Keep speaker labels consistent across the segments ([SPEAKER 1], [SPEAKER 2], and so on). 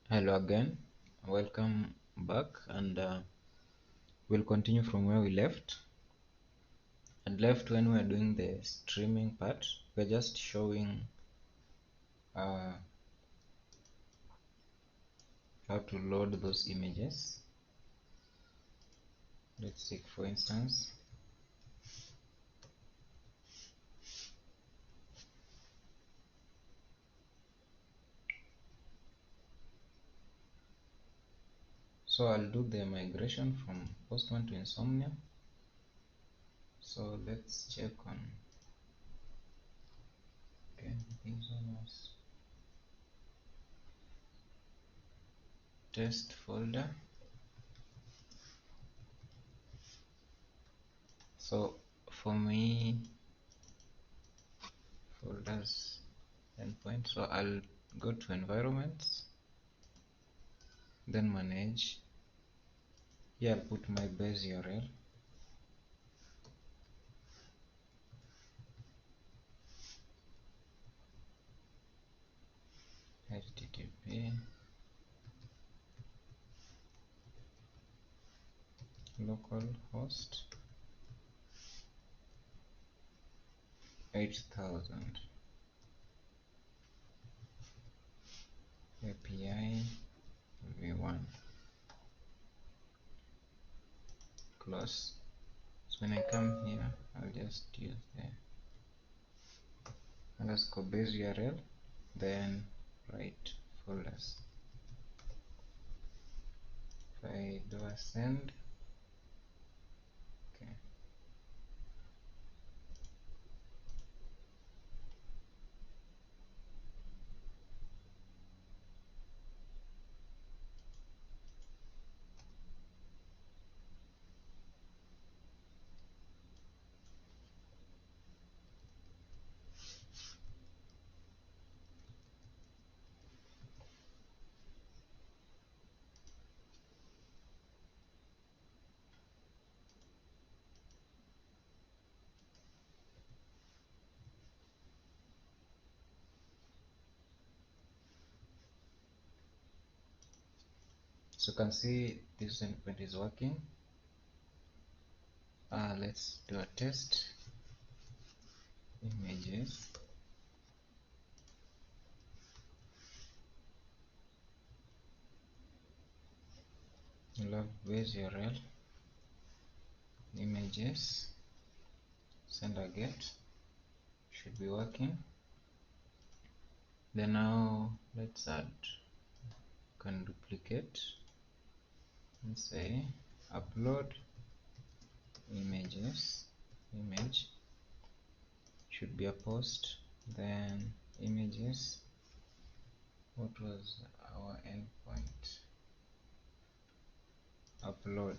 [SPEAKER 1] Hello again, welcome back, and we'll continue from where we left. And left when we were doing the streaming part, we're just showing uh, how to load those images. Let's take, for instance, so I'll do the migration from Postman to Insomnia. So let's check on, okay, this one was test folder. So for me, folders endpoint, so I'll go to environments, then manage. Here I'll put my base URL, http localhost 8000 API v1 close. So when I come here, I'll just use the underscore base URL, then write folders. If I do a send, okay, so you can see this endpoint is working. Let's do a test. Images, love base URL, images, sender get, should be working. Then now let's add, can duplicate and say upload images, image should be a post, then images, what was our endpoint, upload,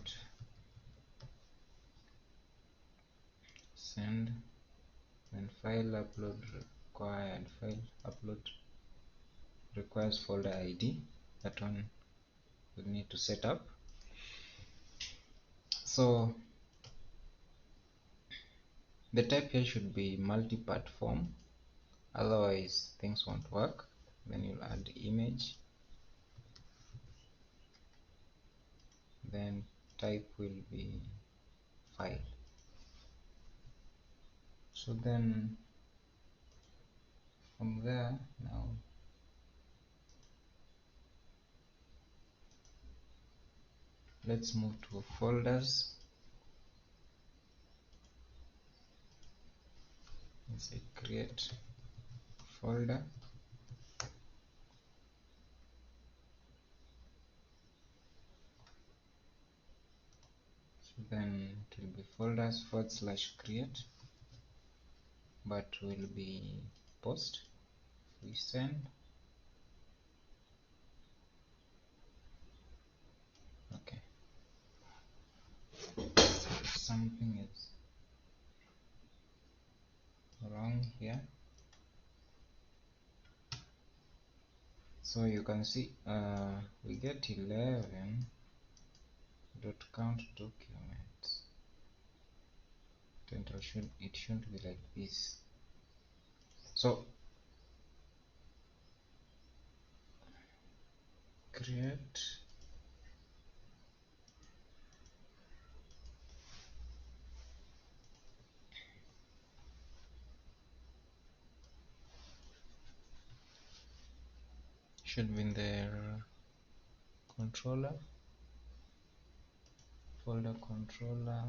[SPEAKER 1] send, then file upload required, file upload requires folder ID, that one we need to set up. So the type here should be multi-part form, otherwise things won't work. Then you'll add image, then type will be file. So then from there, now let's move to folders and say create folder. So then it will be folders / create, but will be post. We send, okay. So something is wrong here. So you can see we get 11 dot count documents. Then it shouldn't be like this. So create should be in their controller, folder controller.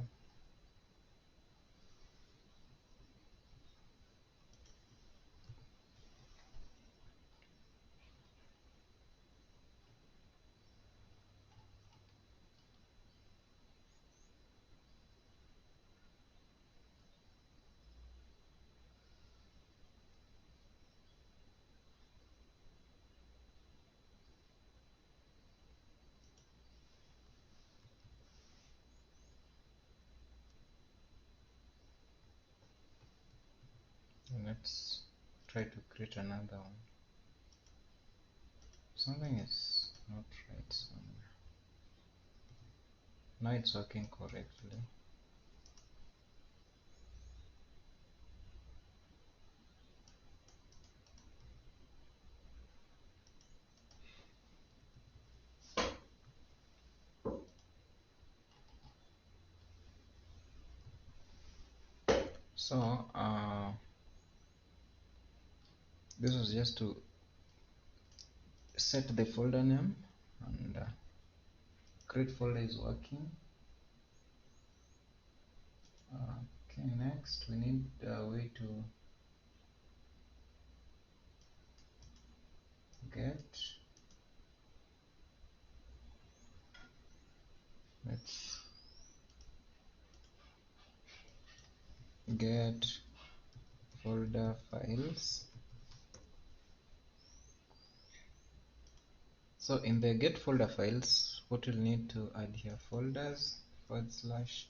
[SPEAKER 1] Let's try to create another one. Something is not right somewhere. Now it's working correctly. So this was just to set the folder name, and create folder is working. Okay, next we need a way to get, let's get folder files. So in the get folder files, what we'll need to add here, folders forward slash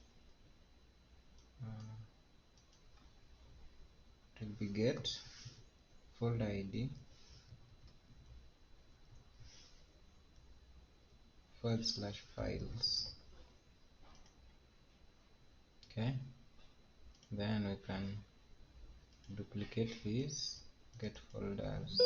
[SPEAKER 1] it will be get folder id forward slash files. Okay, then we can duplicate these, get folders,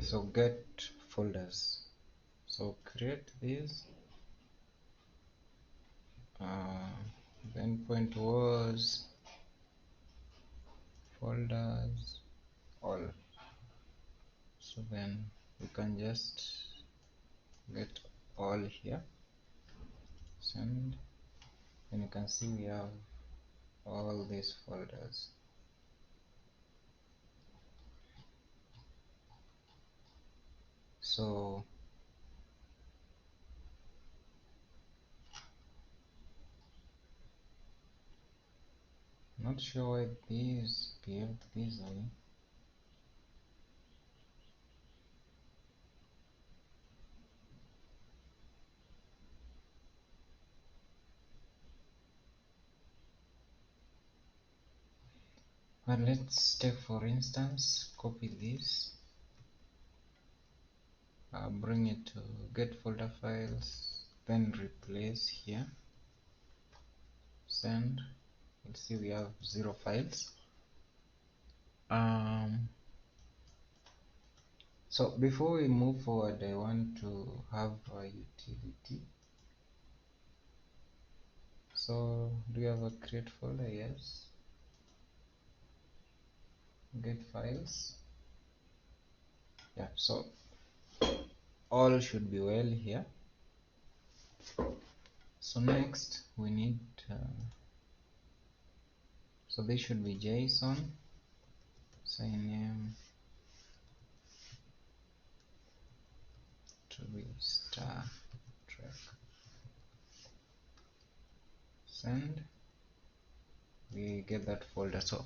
[SPEAKER 1] so get folders, so create these. The endpoint was folders all, so then we can just get all here, send, and you can see we have all these folders. So not sure why these behaved this way. But let's take, for instance, copy this, bring it to get folder files, then replace here, send. You'll see we have 0 files. So before we move forward, I want to have a utility. So do you have a create folder? Yes. Get files. Yeah, so all should be well here. So next we need so this should be JSON, say name to be star track, send, we get that folder. So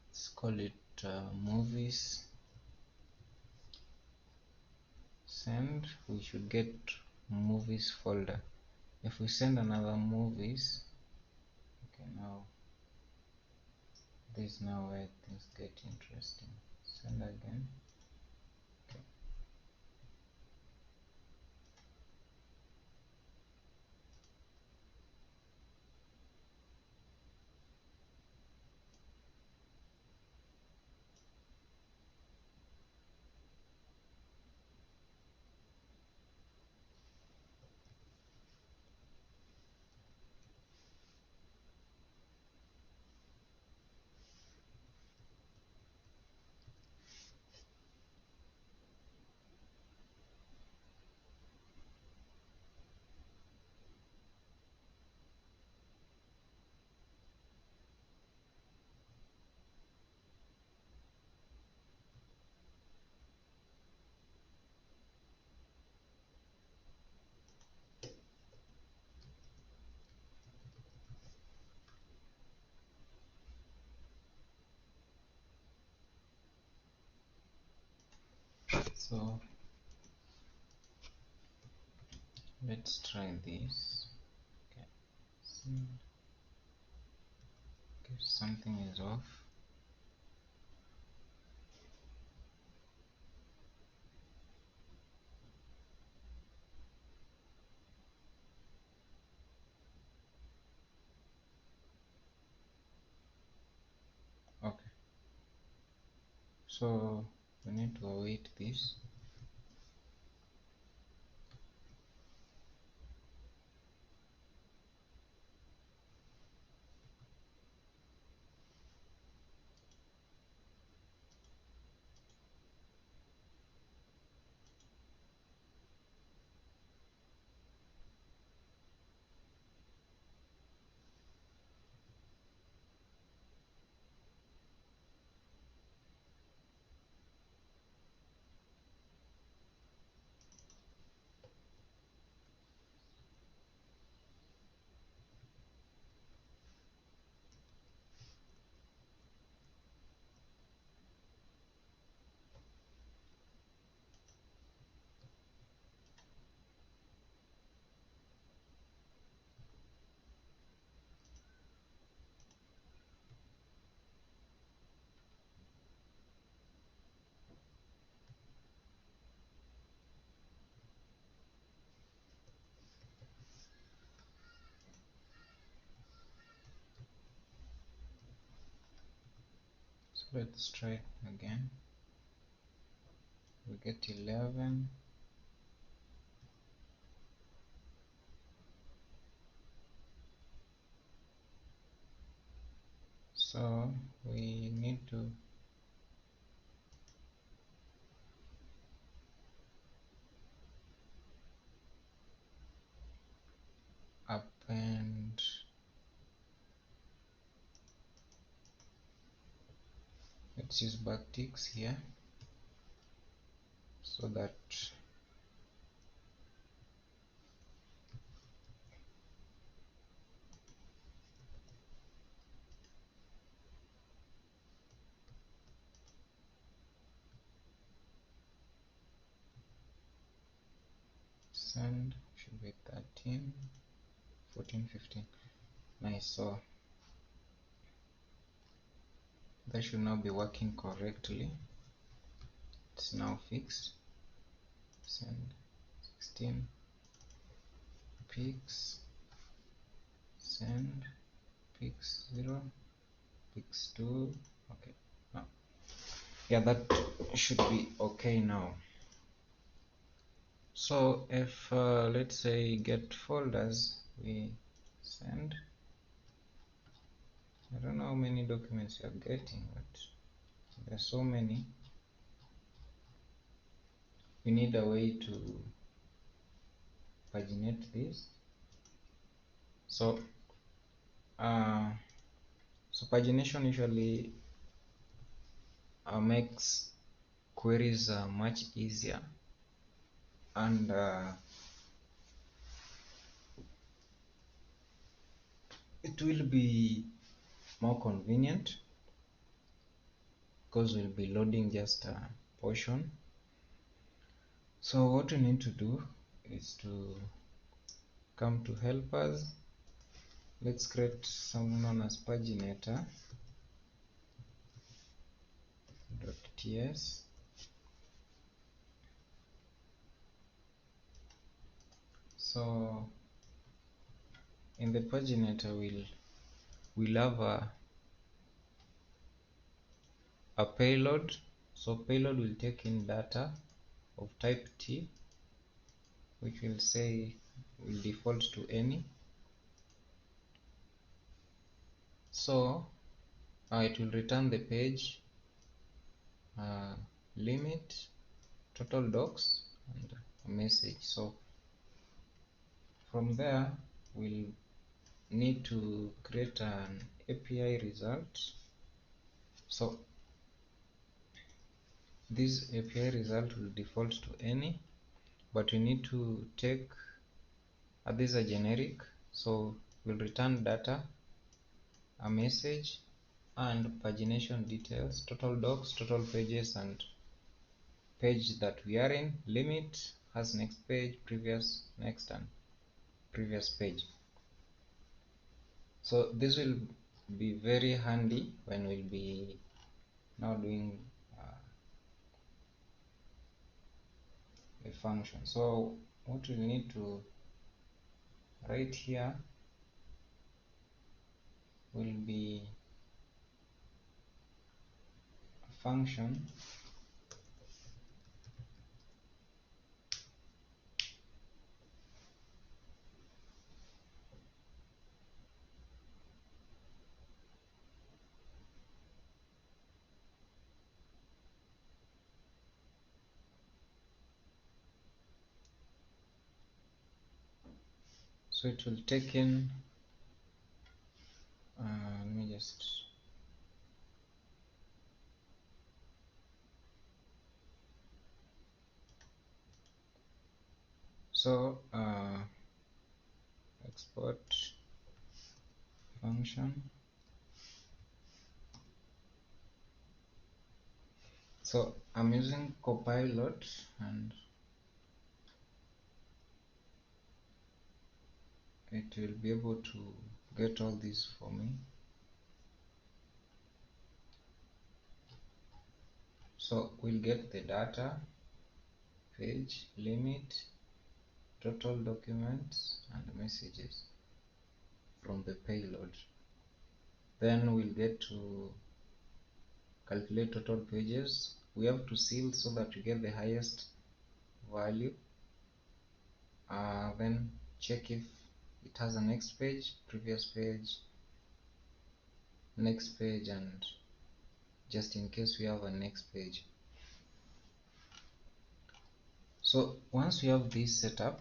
[SPEAKER 1] let's call it movies, send, we should get movies folder. If we send another movies, okay, now this is now where things get interesting. Send again. Okay. So let's try this. Okay. Okay, something is off. Okay, so we need to await this. So let's try it again. We get 11. So we need to append, let's use backticks here so that send should be 13, 14, 15. Nice. So that should now be working correctly. It's now fixed. Send 16 pics, send pics 0, pics 2. Okay, now yeah, that should be okay now. So if let's say get folders, we send, I don't know how many documents you're getting, but there's so many. We need a way to paginate this. So so pagination usually makes queries much easier, and it will be more convenient because we'll be loading just a portion. So what we need to do is to come to helpers. Let's create something known as paginator.ts. So in the paginator we'll have a payload. So payload will take in data of type T, which will say will default to any. So it will return the page limit, total docs, and a message. So from there we'll need to create an API result. So this API result will default to any, but we need to take this is a generic, so we'll return data, a message, and pagination details, total docs, total pages, and page that we are in. Limit has next page, previous, next, and previous page. So this will be very handy when we'll be now doing a function. So what we need to write here will be a function so it will take in let me just so export function. So I'm using Copilot and it will be able to get all this for me. So we'll get the data, page, limit, total documents, and messages from the payload. Then we'll get to calculate total pages. We have to seal so that we get the highest value. Then check if it has a next page, previous page, next page, and just in case we have a next page. So once we have this set up,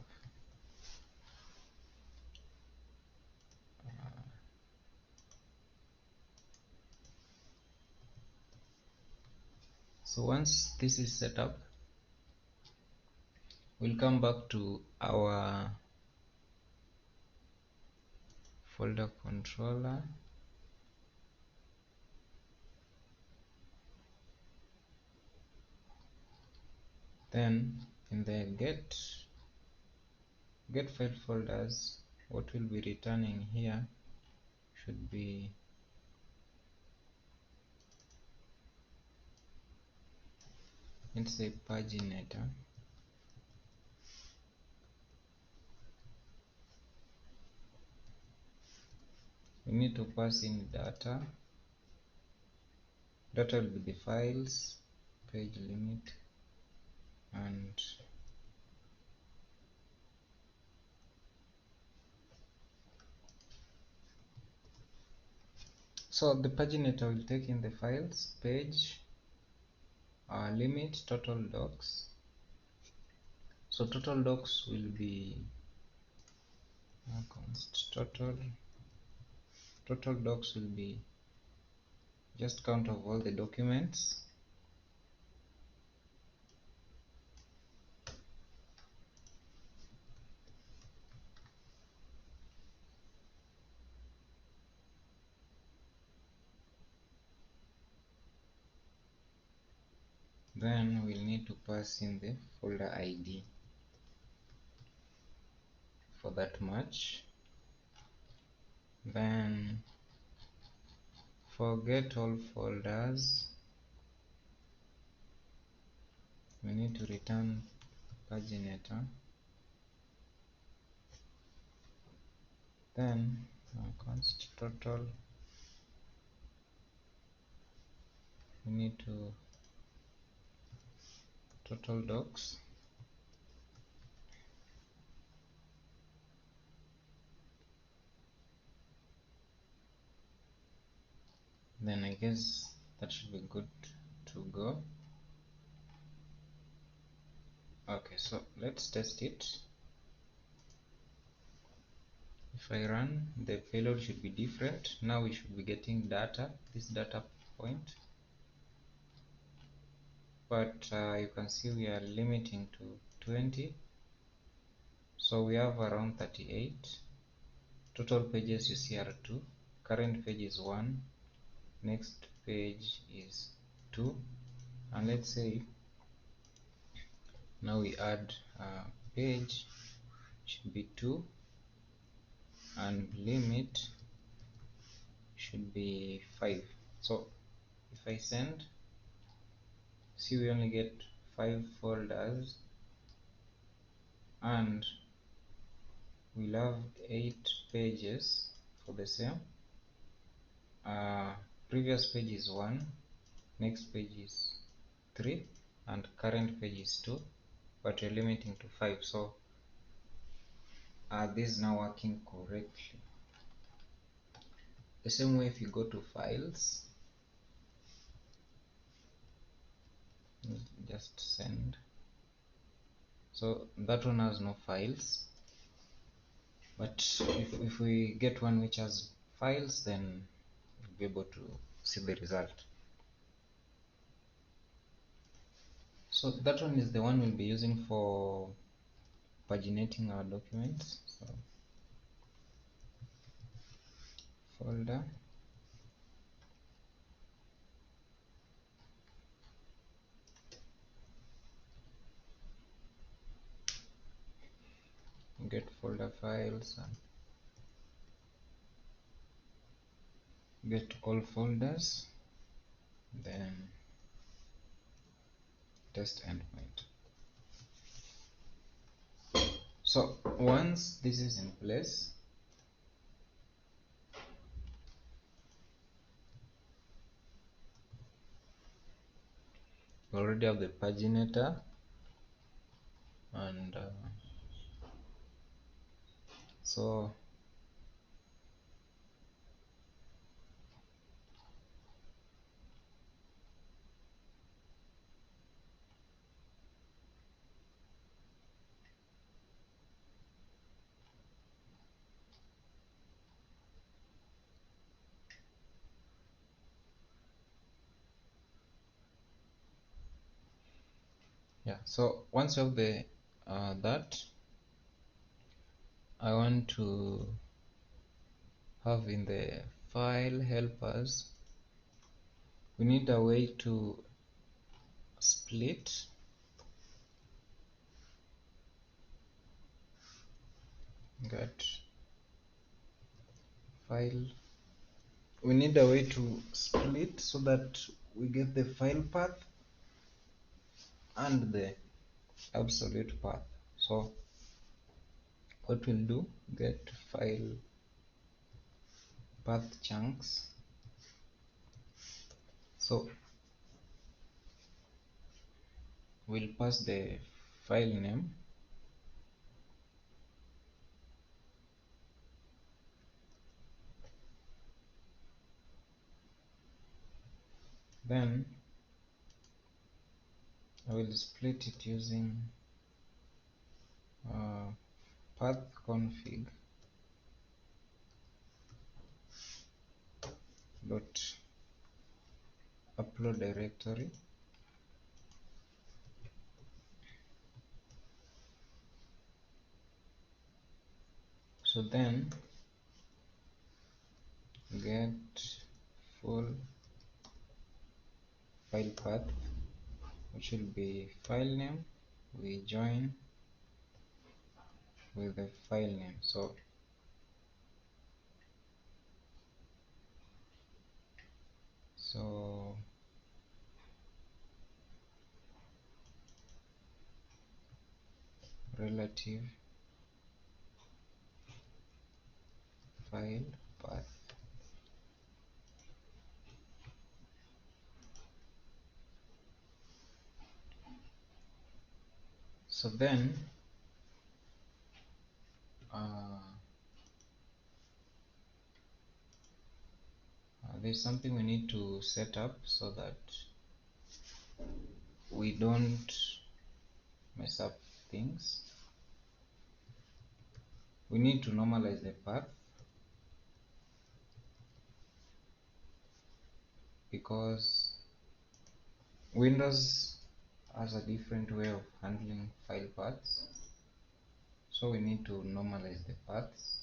[SPEAKER 1] so once this is set up, we'll come back to our folder controller. Then in the get file folders, what we'll be returning here should be let's say paginator. We need to pass in data. Data will be the files, page limit, and so the paginator will take in the files, page, limit, total docs. So total docs will be const total docs will be just count of all the documents. Then we'll need to pass in the folder ID for that much. Then for get all folders, we need to return paginator. Then const total, we need to total docs. Then I guess that should be good to go. Okay, so let's test it. If I run, the payload should be different. Now we should be getting data, this data point, but you can see we are limiting to 20, so we have around 38. Total pages you see are 2, current page is 1, next page is 2, and let's say Now we add page should be 2 and limit should be 5. So if I send, see we only get 5 folders and we'll have 8 pages for the same. Previous page is 1, next page is 3, and current page is 2, but we're limiting to 5. So this is now working correctly. The same way, if you go to files, just send. So that one has no files, but if we get one which has files, then we'll be able to see the result. So that one is the one we'll be using for paginating our documents. So folder, get folder files and get all folders, then test endpoint. So once this is in place, we already have the paginator, and so yeah, so once you have the that, I want to have in the file helpers, we need a way to split get file. We need a way to split so that we get the file path and the absolute path. So what we'll do, get file path chunks. So we'll pass the file name, then I will split it using path config dot upload directory. So then get full file path, which will be file name, we join with the file name. So relative file path. So then there's something we need to set up so that we don't mess up things. We need to normalize the path, because Windows has a different way of handling file paths, so we need to normalize the paths.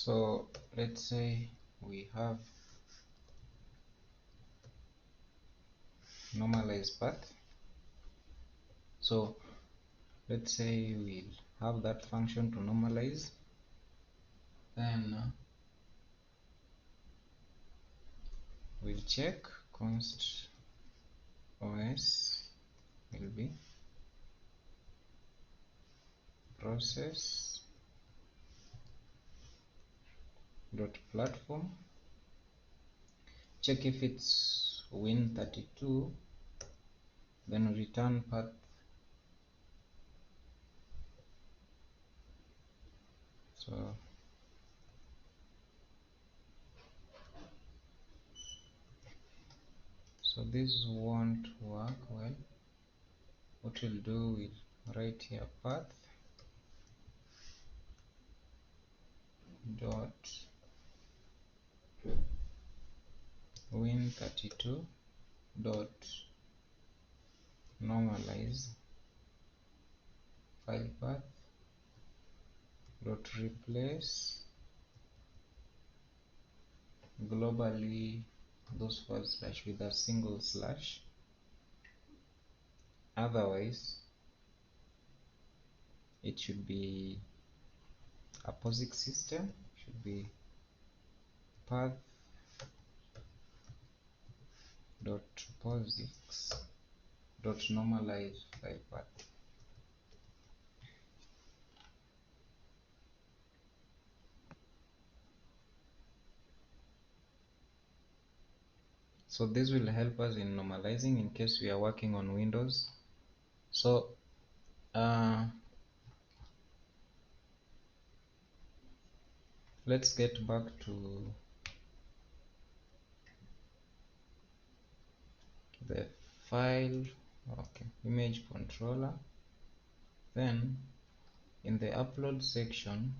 [SPEAKER 1] So let's say we have normalize path. So let's say we'll have that function to normalize, then we'll check const os will be process dot platform, check if it's win32, then return path so this won't work well. What we'll do, we'll write here path dot win32 dot normalize file path dot replace globally those forward slash with a single slash, otherwise it should be a POSIX system, should be path dot POSIX dot normalize file path. So this will help us in normalizing in case we are working on Windows. So let's get back to the file, okay, image controller. Then in the upload section,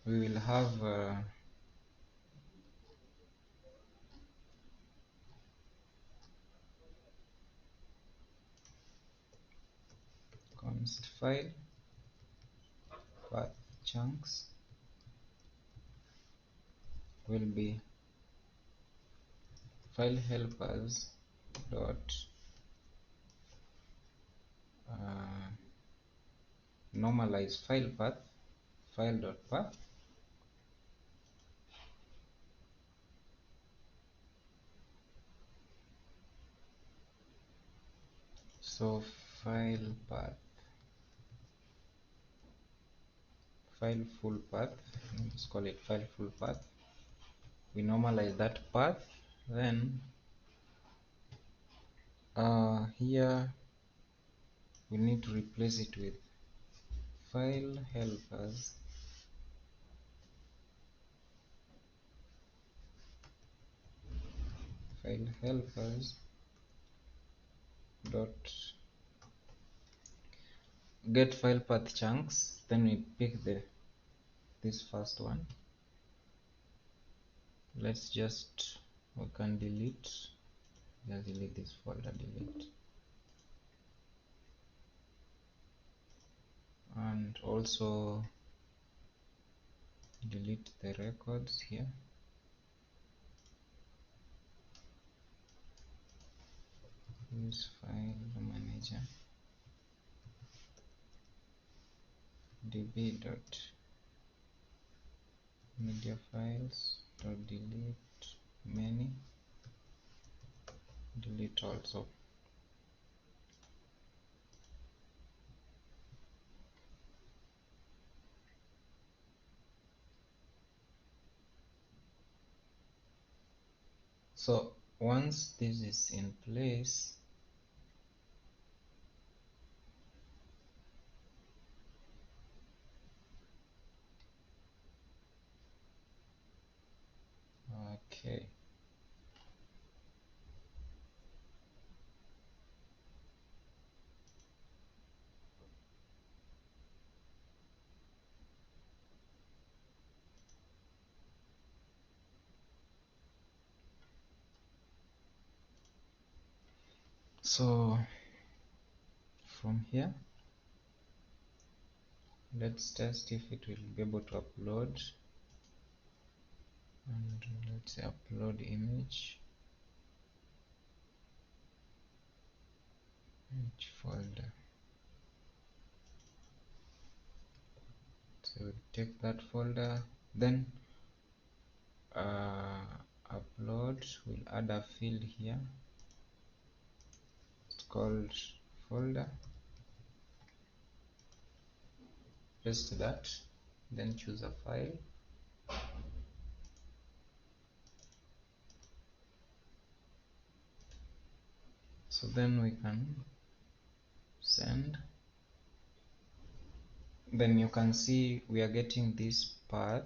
[SPEAKER 1] we will have const file path chunks will be file helpers dot normalize file path file dot path. So file path file full path, let's call it file full path. We normalize that path, then here we need to replace it with file helpers dot get file path chunks, then we pick this first one. Let's just, we can just delete this folder, delete, and also delete the records here. Use file manager db dot media files dot delete many, delete also. So once this is in place, okay, so from here Let's test if it will be able to upload, and let's say upload image. Which folder? So we'll take that folder, then upload. We'll add a field here. It's called folder. Paste that, then choose a file. So then we can send. Then you can see we are getting this path.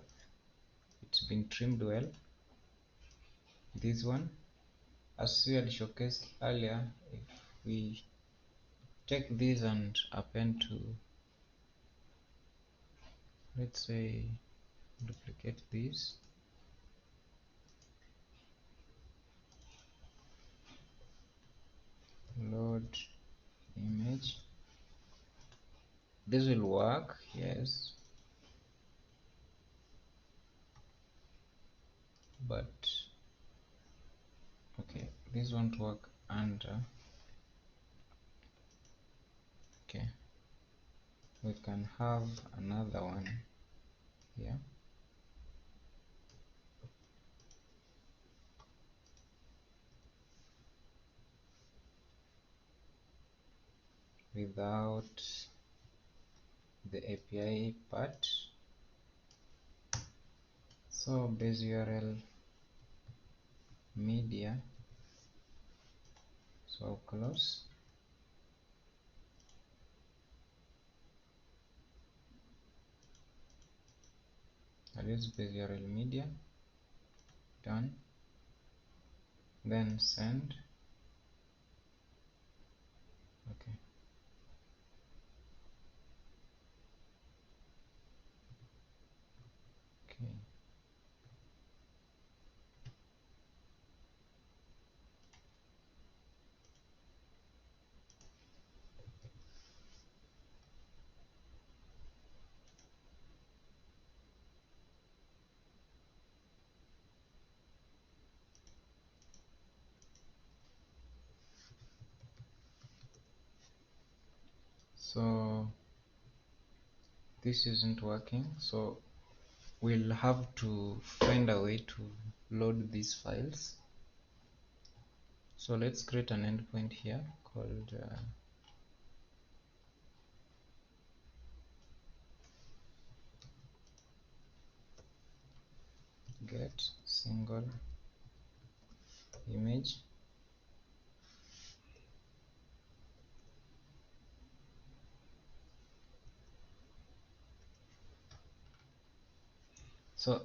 [SPEAKER 1] It's been trimmed well. This one, as we had showcased earlier, if we take this and append to, let's say, duplicate this, load image, this will work, yes, but okay, this won't work under. Okay, we can have another one here. Without the API part. So base URL media, so close. I'll use base URL media, done, then send. Okay, okay. So this isn't working, so we'll have to find a way to load these files. So let's create an endpoint here called get single image. So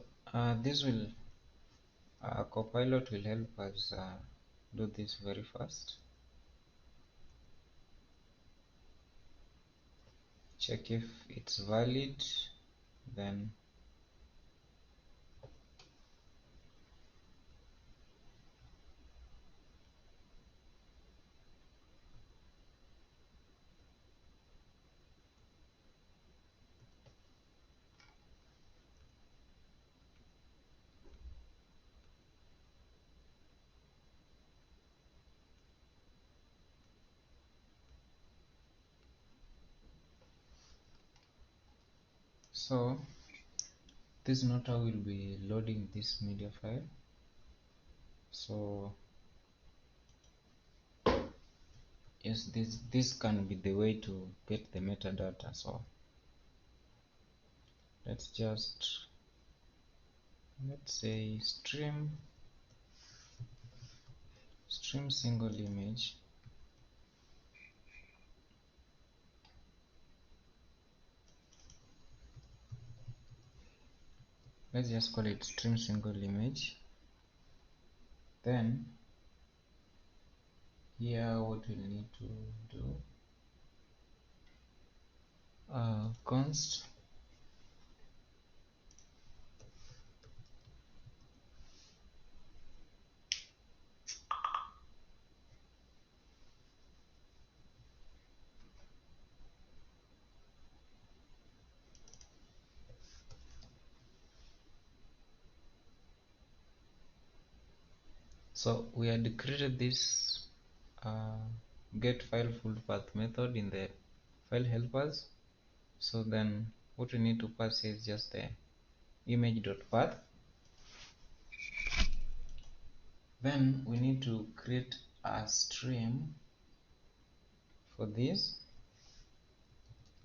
[SPEAKER 1] this will Copilot will help us do this very fast. Check if it's valid, then so this is not how we'll be loading this media file. So yes, this can be the way to get the metadata. So let's say stream single image. Let's just call it stream single image. Then here what we'll need to do, const So we had created this get file full path method in the file helpers. So then what we need to pass here is just the image.path. Then we need to create a stream for this.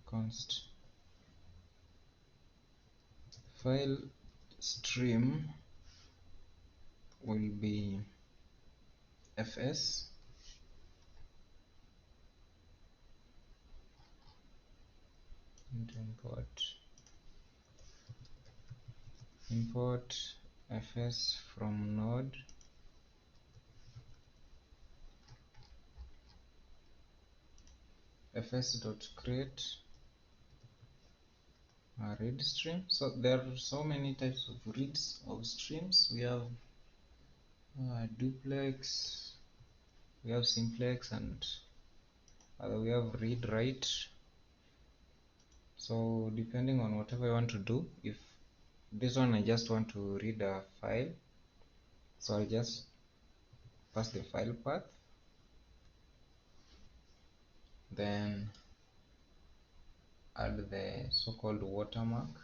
[SPEAKER 1] Const file stream will be fs and import fs from node fs.create a read stream. So there are so many types of reads of streams. We have duplex, we have simplex, and we have read write. So depending on whatever I want to do, if this one I just want to read a file, so I'll just pass the file path, then add the so-called watermark.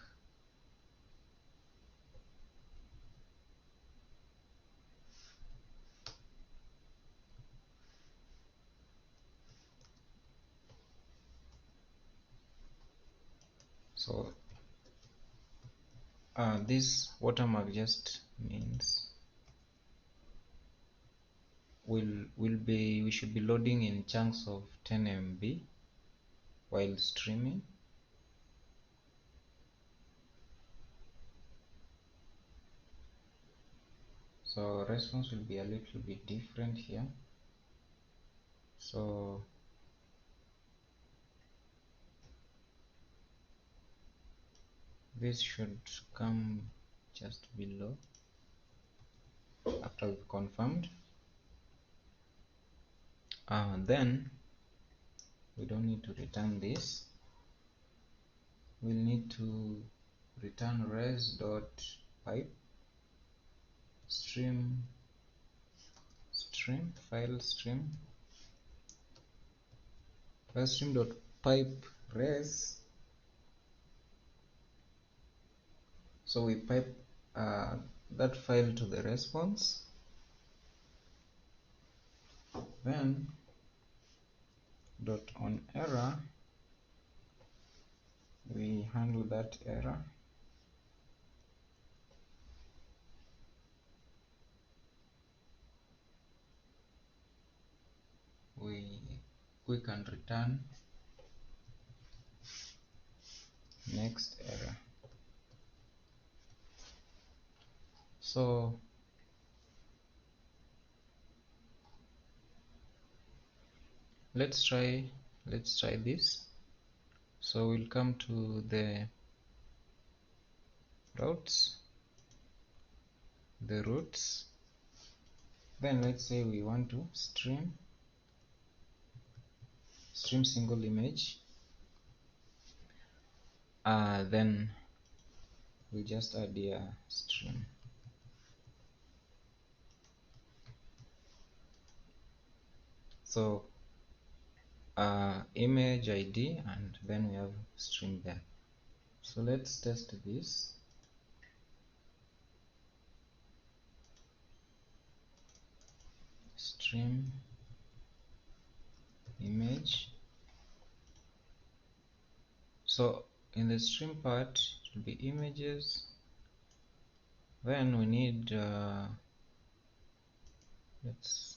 [SPEAKER 1] So this watermark just means we should be loading in chunks of 10 MB while streaming. So response will be a little bit different here. So this should come just below after we've confirmed. Then we don't need to return this. We'll need to return res.pipe stream file stream.pipe res. So we pipe that file to the response. Then dot on error, we handle that error. We can return next error. So let's try this. So we'll come to the routes, then let's say we want to stream single image. Then we just add here stream. So image ID, and then we have stream there. So let's test this. Stream image. So in the stream part it will be images. Then we need let's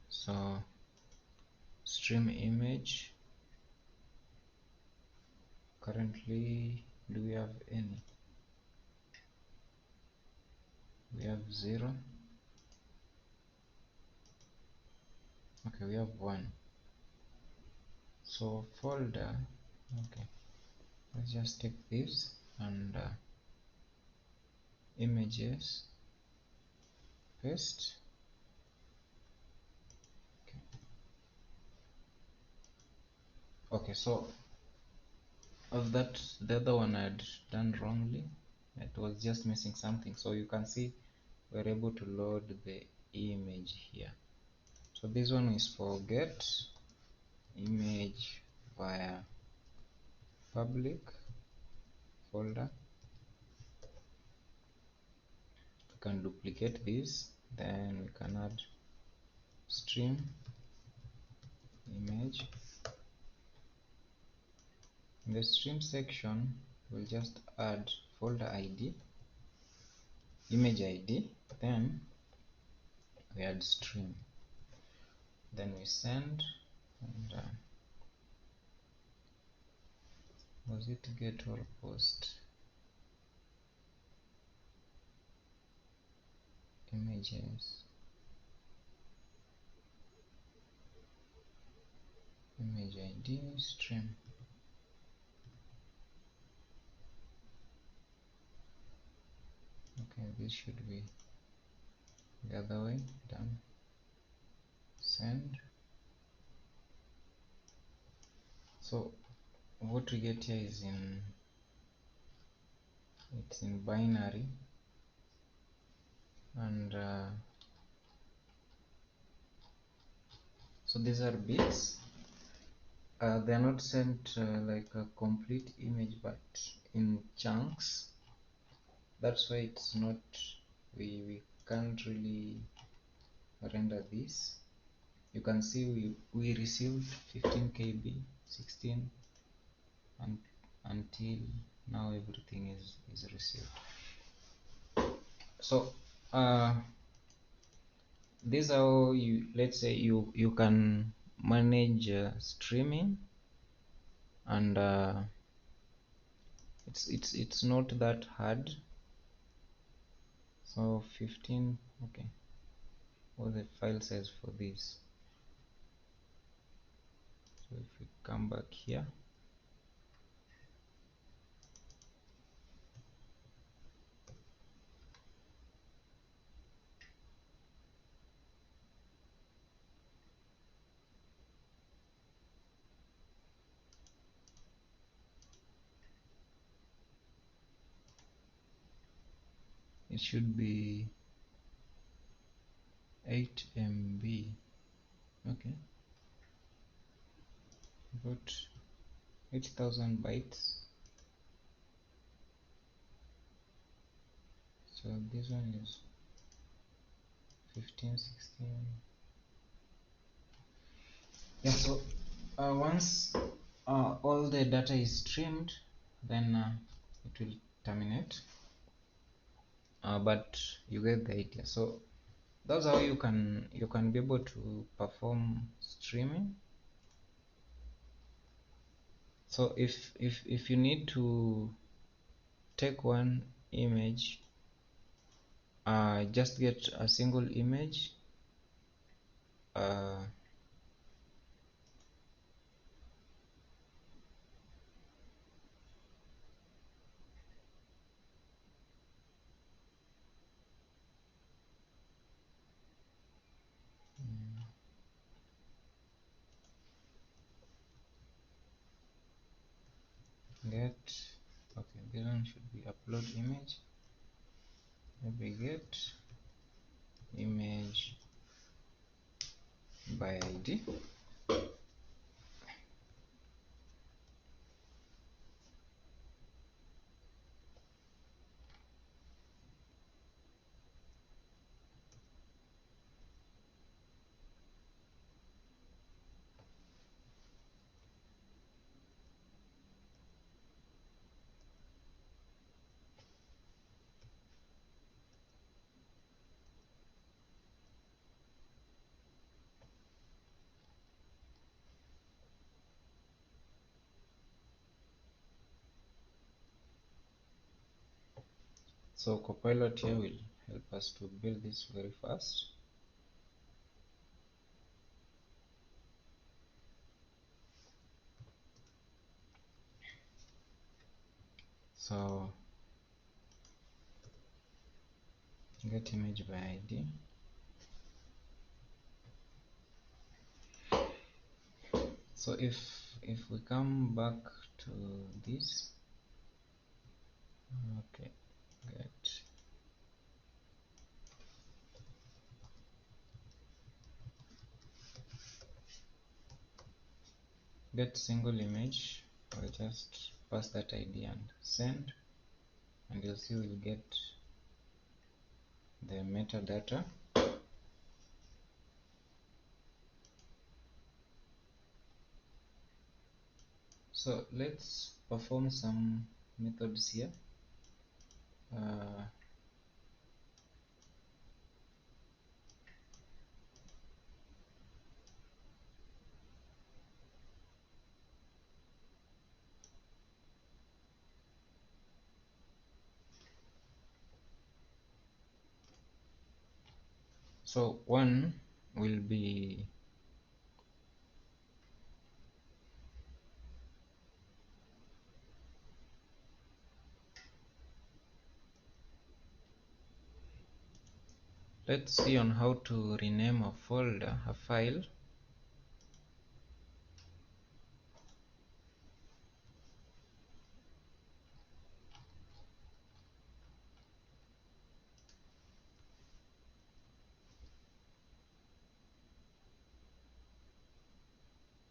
[SPEAKER 1] so stream image. Currently, do we have any? We have 0. Okay, we have 1. So folder, okay, let's just take this and images, paste. Okay, so of that, the other one I had done wrongly. It was just missing something. So you can see we're able to load the image here. So this one is for get image via public folder. We can duplicate this, then we can add stream image. In the stream section, we'll just add folder ID, image ID, then we add stream, then we send, and was it get or post images, image ID stream. Okay, this should be the other way. Done. Send. So what we get here is it's in binary, and so these are bits. They are not sent like a complete image, but in chunks. That's why it's not, we can't really render this. You can see we received 15 KB, 16, and until now everything is received. So this is how you, let's say you can manage streaming, and it's not that hard. So 15, okay, what the file size for this. So if we come back here, it should be 8 MB. Okay, about 8000 bytes. So this one is 15, 16. Yeah, so once all the data is streamed, then it will terminate, but you get the idea. So that's how you can be able to perform streaming. So if you need to take one image, just get a single image, uh, get, okay, this one should be upload image, maybe get image by ID. So Copilot here will help us to build this very fast. So get image by ID. So if we come back to this, okay, get single image, we'll just pass that ID and send, and you'll see we'll get the metadata. So let's perform some methods here. So one will be let's see on how to rename a folder, a file.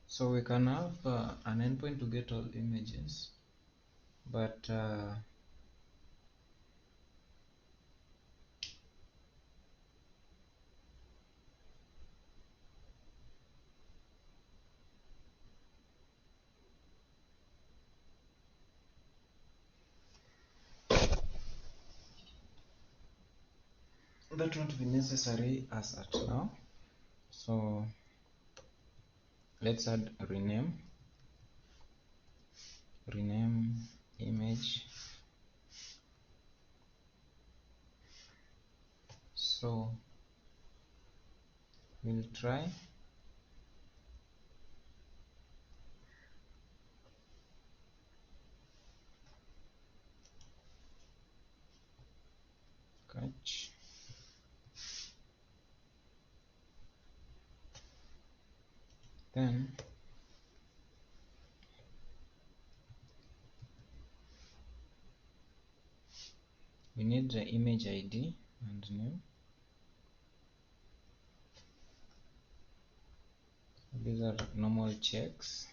[SPEAKER 1] So we can have an endpoint to get all images, but that won't be necessary as at now. So let's add a rename image. So we'll try catch. Then we need the image ID and name. These are normal checks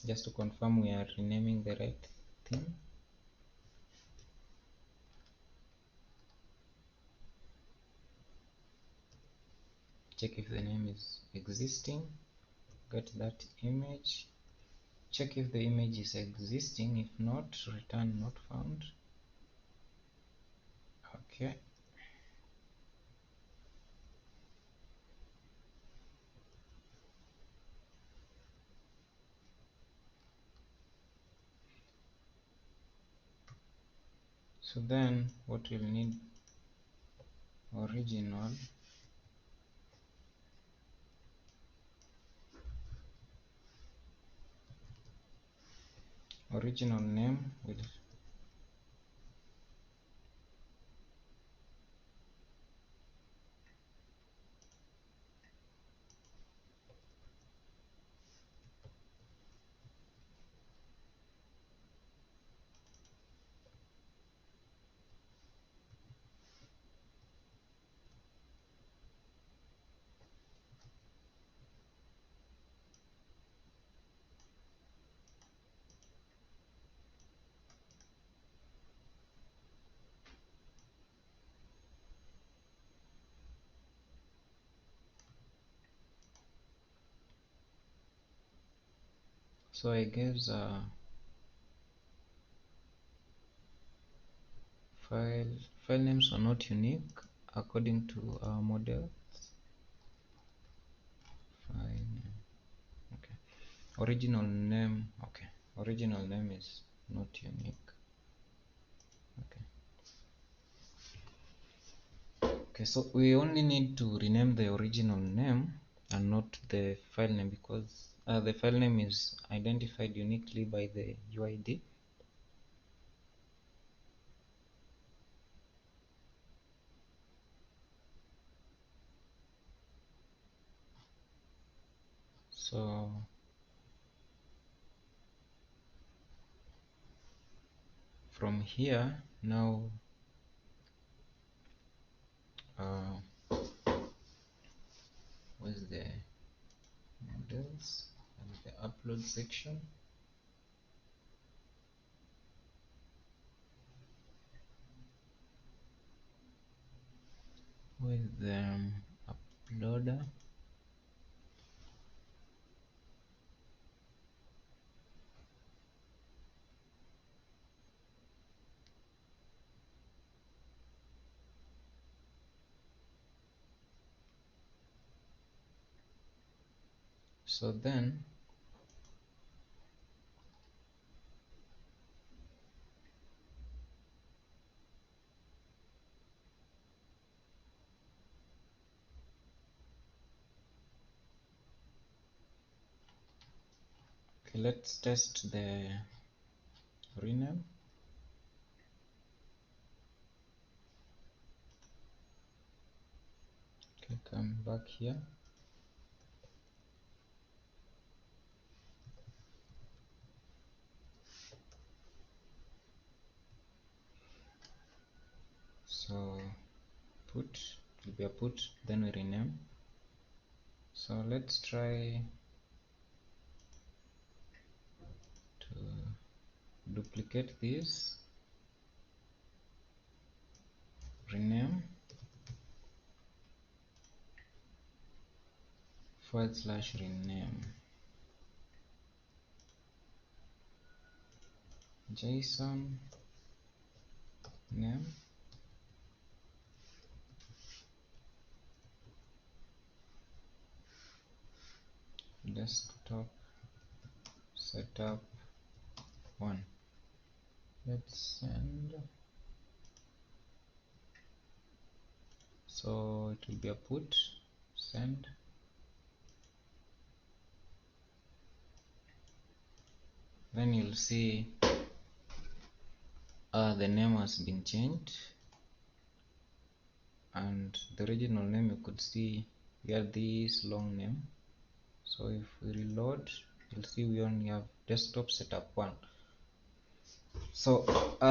[SPEAKER 1] just to confirm we are renaming the right thing. Check if the name is existing, get that image, check if the image is existing, if not, return not found. Okay, so then what we'll need, original name will so I guess file names are not unique according to our model. File, okay. Original name, okay. Original name is not unique. Okay. Okay, so we only need to rename the original name and not the file name, because the file name is identified uniquely by the UID. So from here now, where's the models and the upload section? With the uploader, so then okay, let's test the rename. Okay, come back here. So put, it will be a put, then we rename. So let's try to duplicate this, rename /rename JSON name desktop setup 1. Let's send. So it will be a put, send. Then you'll see the name has been changed, and the original name, you could see we had this long name. So if we reload, you'll see we only have desktop setup 1. So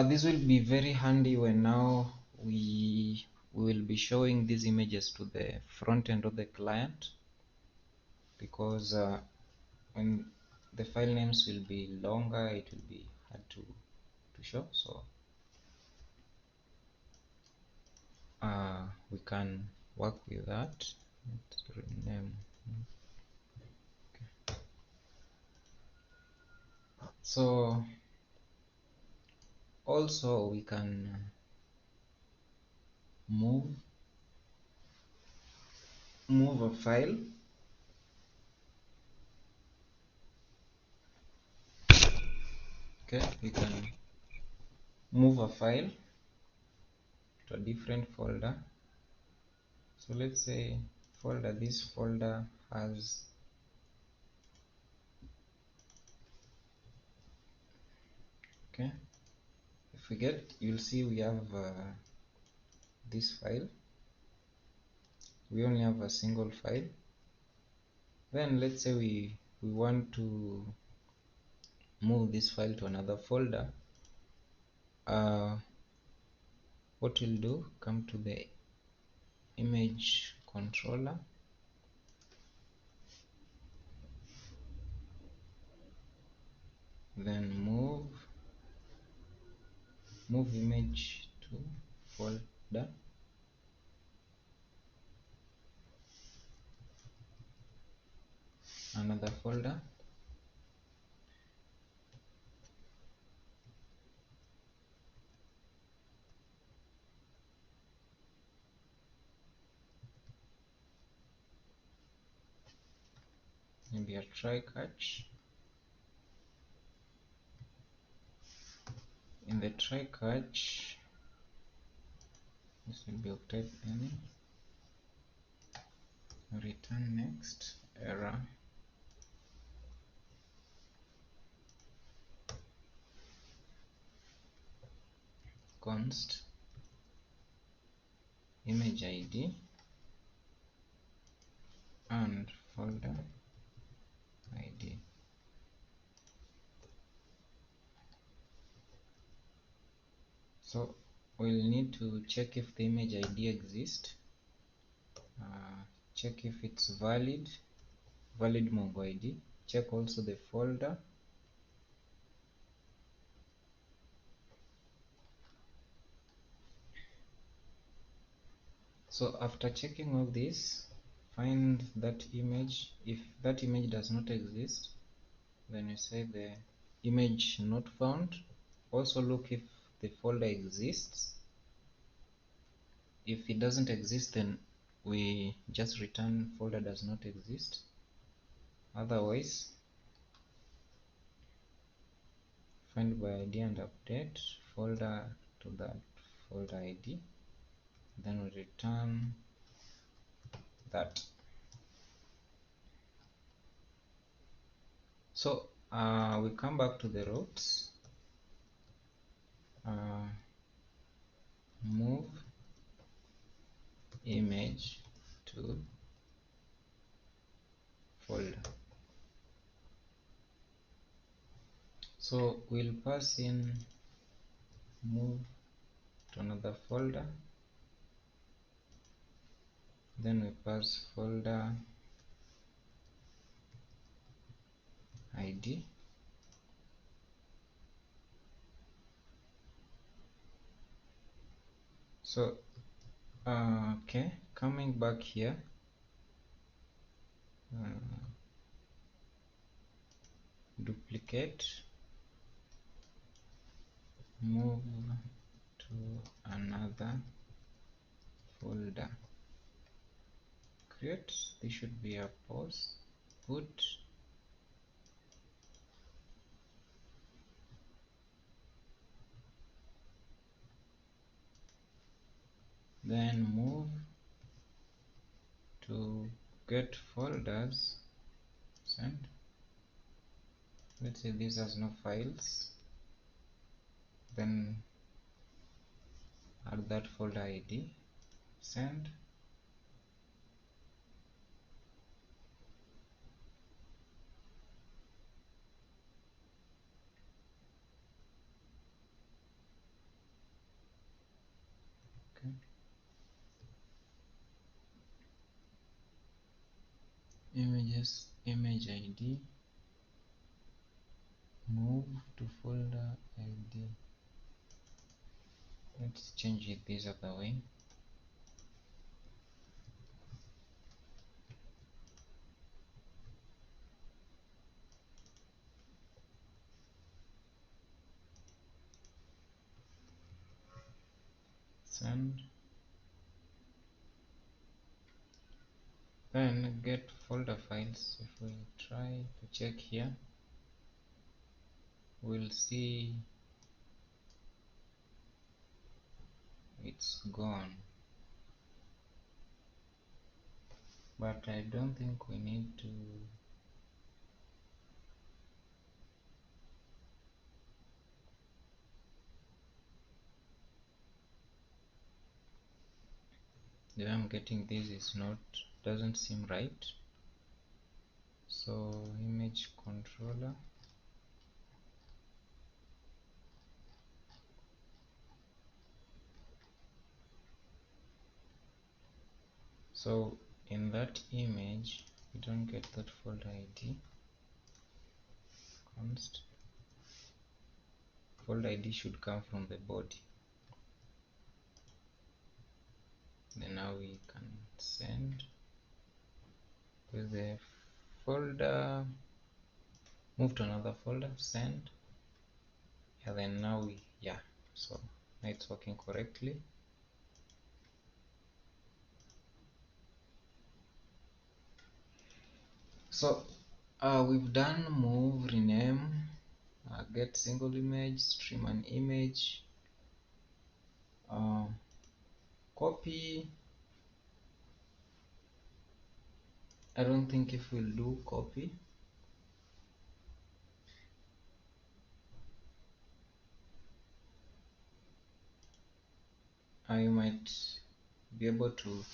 [SPEAKER 1] this will be very handy when now we will be showing these images to the front end of the client, because when the file names will be longer, it will be hard to show. So we can work with that. Let's rename. Okay. So also we can move a file. Okay, we can move a file to a different folder. So let's say this folder has, okay, if we get, you'll see we have this file. We only have a single file. Then let's say we want to move this file to another folder. What we'll do, come to the image controller, then move image to folder, another folder, maybe a try catch. In the try catch, this will be of type any, return next, error, const image ID and folder ID. So we'll need to check if the image ID exists. Check if it's valid Mongo ID. Check also the folder. So after checking all this, find that image. If that image does not exist, then you say the image not found. Also look if the folder exists. If it doesn't exist, then we just return folder does not exist. Otherwise, find by ID and update folder to that folder ID, then we return that. So we come back to the routes, move image to folder. So we'll pass in move to another folder, then we pass folder ID. So okay, coming back here, duplicate, move to another folder, create, this should be a post, put, then move to get folders, send. Let's say this has no files, then add that folder ID, send. Okay. Images, image ID, move to folder ID. Let's change it this other way. Send. Then get folder files. If we try to check here, we'll see it's gone. But I don't think we need to the way I'm getting this is not, doesn't seem right. So image controller, so in that image we don't get that folder ID, const folder ID should come from the body. Then now we can send with the folder, move to another folder, send. Yeah, then now we, yeah, so now it's working correctly. So we've done move, rename, get single image, stream an image, copy. I don't think if we'll do copy, I might be able to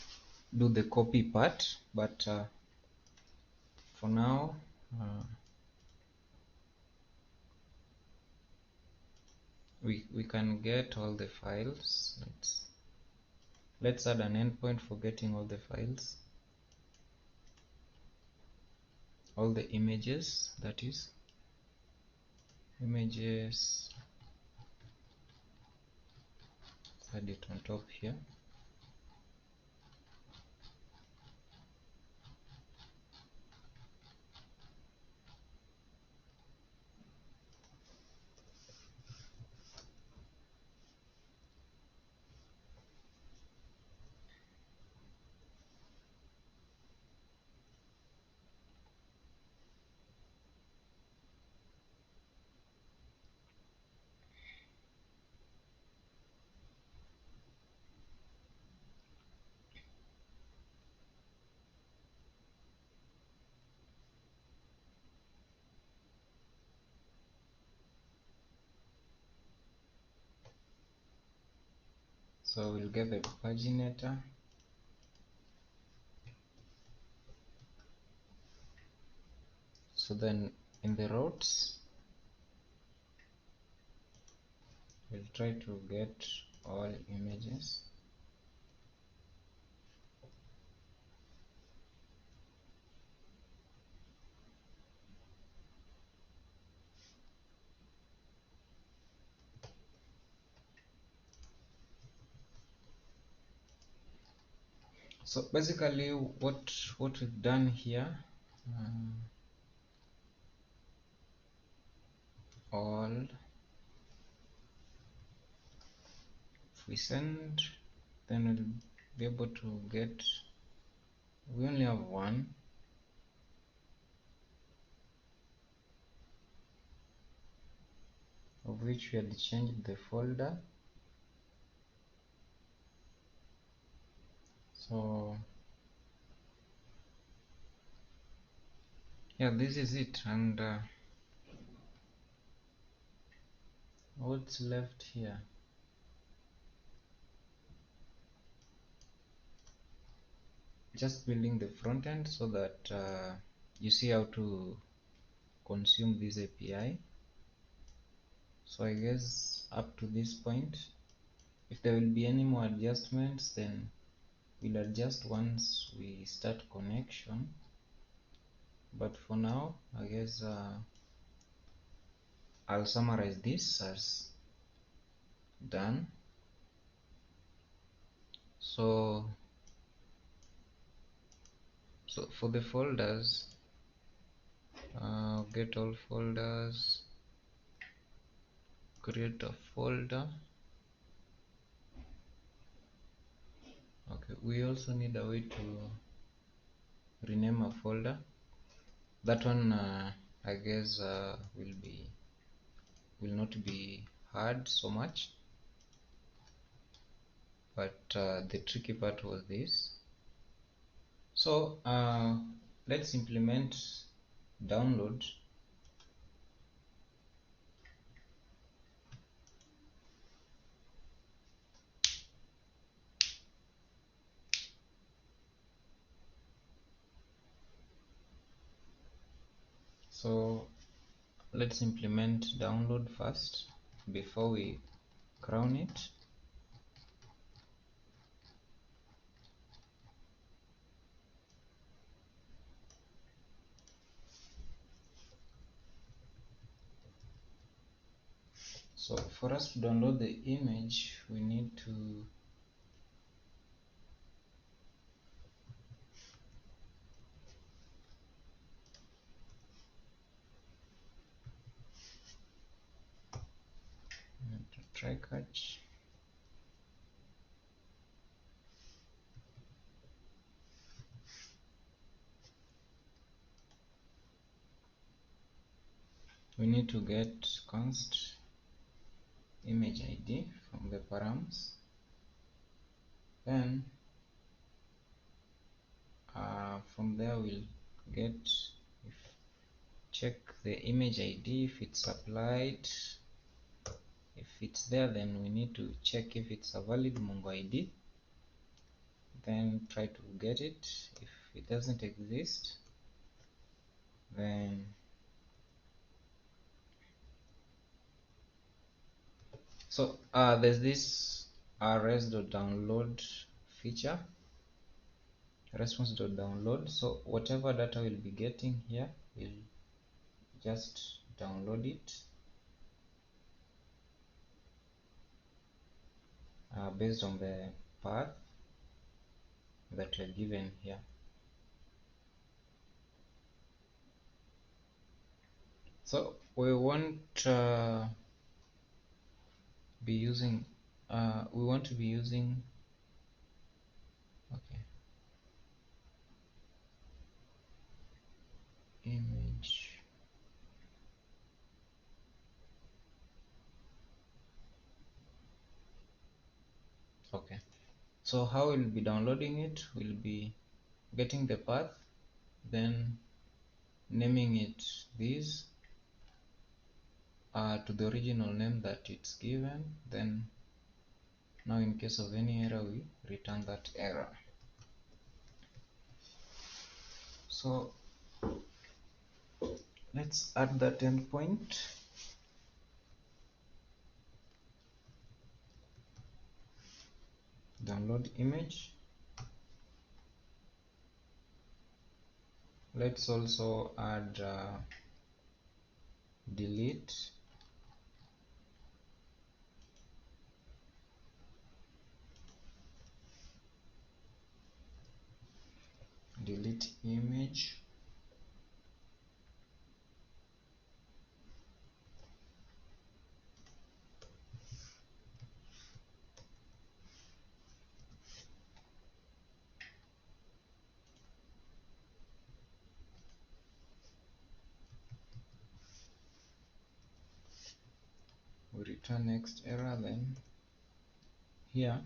[SPEAKER 1] do the copy part, but for now we can get all the files. Let's add an endpoint for getting all the files, all the images, that is images. Let's add it on top here. So we'll get the paginator. So then in the routes, we'll try to get all images. So basically what we've done here, all, if we send, then we'll be able to get, we only have one, of which we had changed the folder. So yeah, this is it. And what's left here? Just building the front end so that you see how to consume this API. So I guess up to this point, if there will be any more adjustments, then we'll adjust once we start connection. But for now, I guess I'll summarize this as done. So for the folders, get all folders, create a folder. Okay, we also need a way to rename a folder. That one I guess will not be hard so much, but the tricky part was this. So let's implement download. So let's implement download first before we crown it. So for us to download the image, we need to try catch. We need to get const image ID from the params. Then from there we'll get, if check the image ID if it's applied. If it's there, then we need to check if it's a valid Mongo ID. Then try to get it. If it doesn't exist, then So there's this res.download feature, response.download. So whatever data we'll be getting here, we'll just download it based on the path that we're given here. So we want be using we want to be using, okay, image. Okay, so how we'll be downloading it, we'll be getting the path, then naming it this to the original name that it's given. Then now in case of any error, we return that error. So let's add that endpoint. Download image. Let's also add delete. Delete image. We return next error. Then here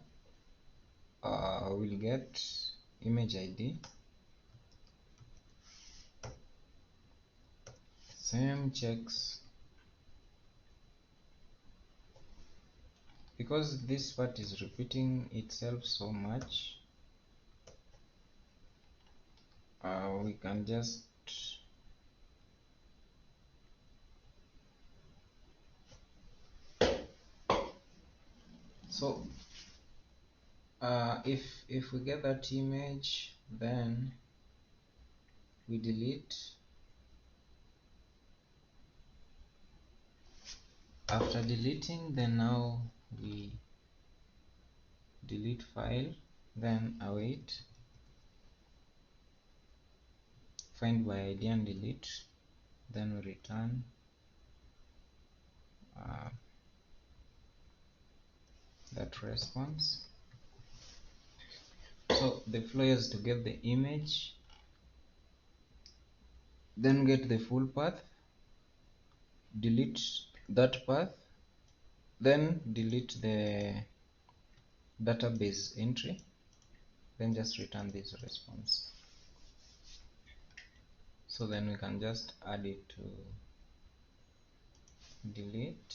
[SPEAKER 1] we'll get image ID, same checks, because this part is repeating itself so much. We can just so if we get that image, then we delete. After deleting, then now we delete file, then await, find by ID and delete, then we return that response. So the flow is to get the image, then get the full path, delete that path, then delete the database entry, then just return this response. So then we can just add it to delete.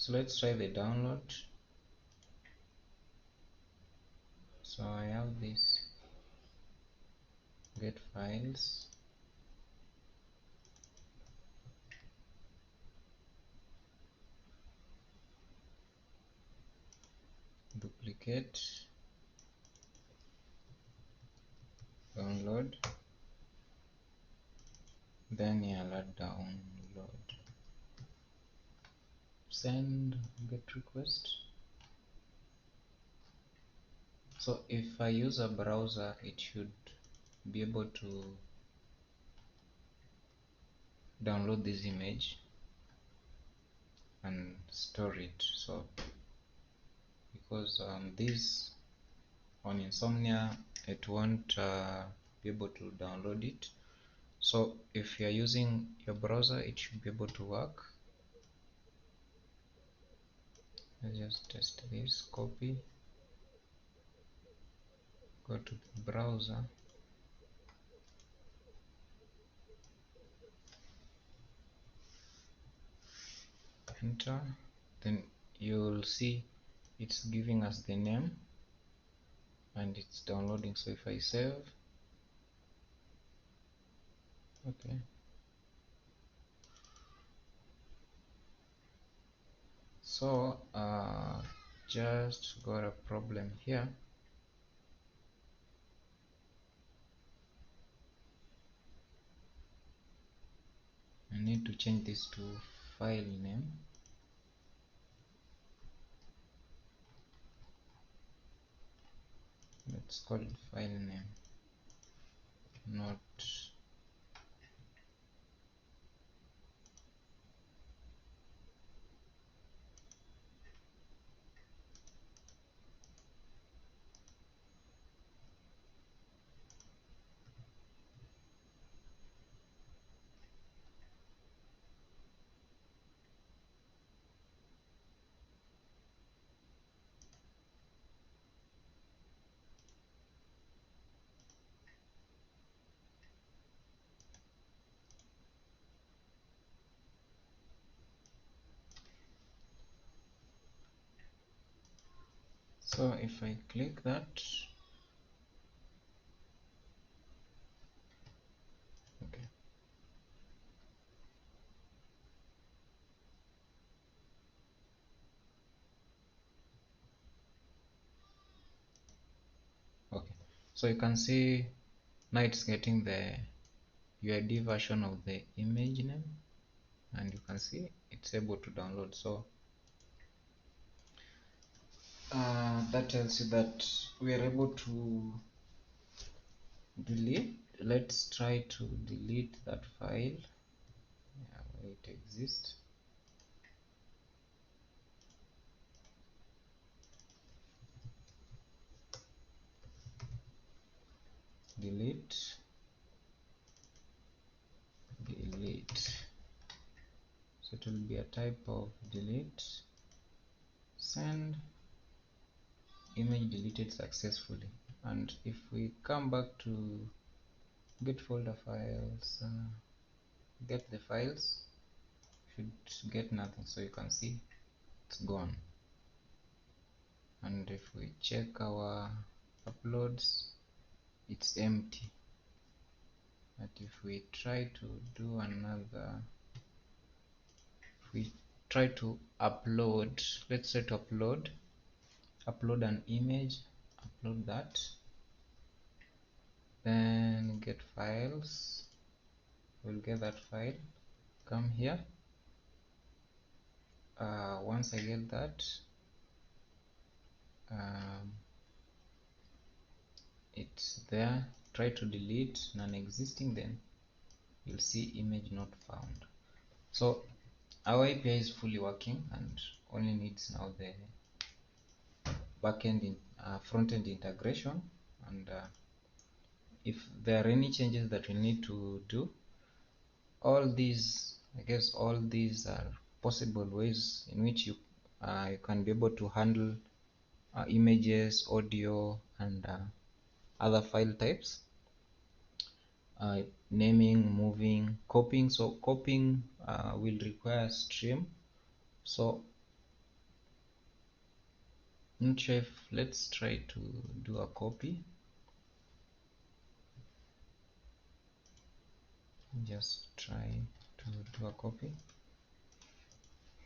[SPEAKER 1] So let's try the download. So I have this get files, duplicate, download, then I'll add download, send get request. So if I use a browser, it should be able to download this image and store it. So because this on Insomnia, it won't be able to download it. So if you're using your browser, it should be able to work. Let's just test this. Copy, go to the browser, enter, then you'll see it's giving us the name and it's downloading. So if I save, okay, so just got a problem here. I need to change this to file name. Let's call it file name, not so if I click that, okay, okay, so you can see now it's getting the UID version of the image name, and you can see it's able to download. So that tells you that we are able to delete. Let's try to delete that file, where it exists. Delete, so it will be a type of delete. Send, image deleted successfully. And if we come back to get folder files, get the files, should get nothing. So you can see it's gone. And if we check our uploads, it's empty. But if we try to do another, if we try to upload, let's say to upload an image, upload that, then get files, we'll get that file, come here. Once I get that, it's there, try to delete non-existing, then you'll see image not found. So our API is fully working and only needs now the backend front-end integration. And if there are any changes that we need to do, all these, I guess all these are possible ways in which you can be able to handle images, audio, and other file types. Naming, moving, copying. So copying will require stream. So not sure if, let's try to do a copy. Just try to do a copy.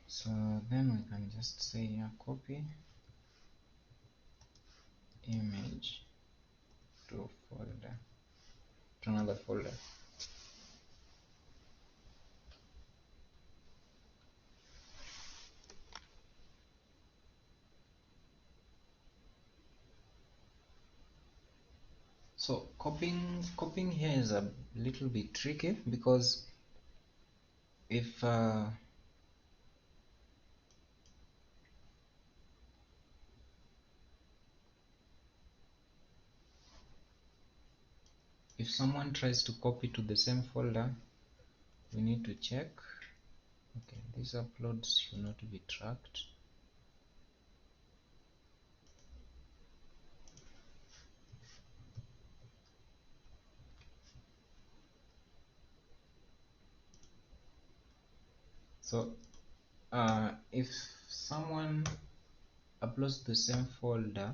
[SPEAKER 1] So then we can just say copy image to folder, to another folder. So copying here is a little bit tricky, because if someone tries to copy to the same folder, we need to check. Okay, these uploads should not be tracked. So if someone uploads the same folder,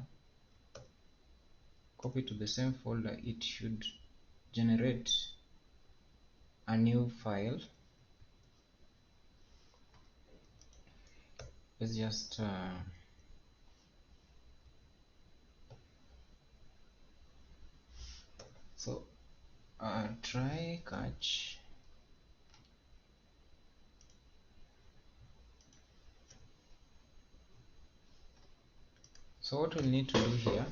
[SPEAKER 1] copy to the same folder, it should generate a new file. Let's just try catch. So what we'll need to do here,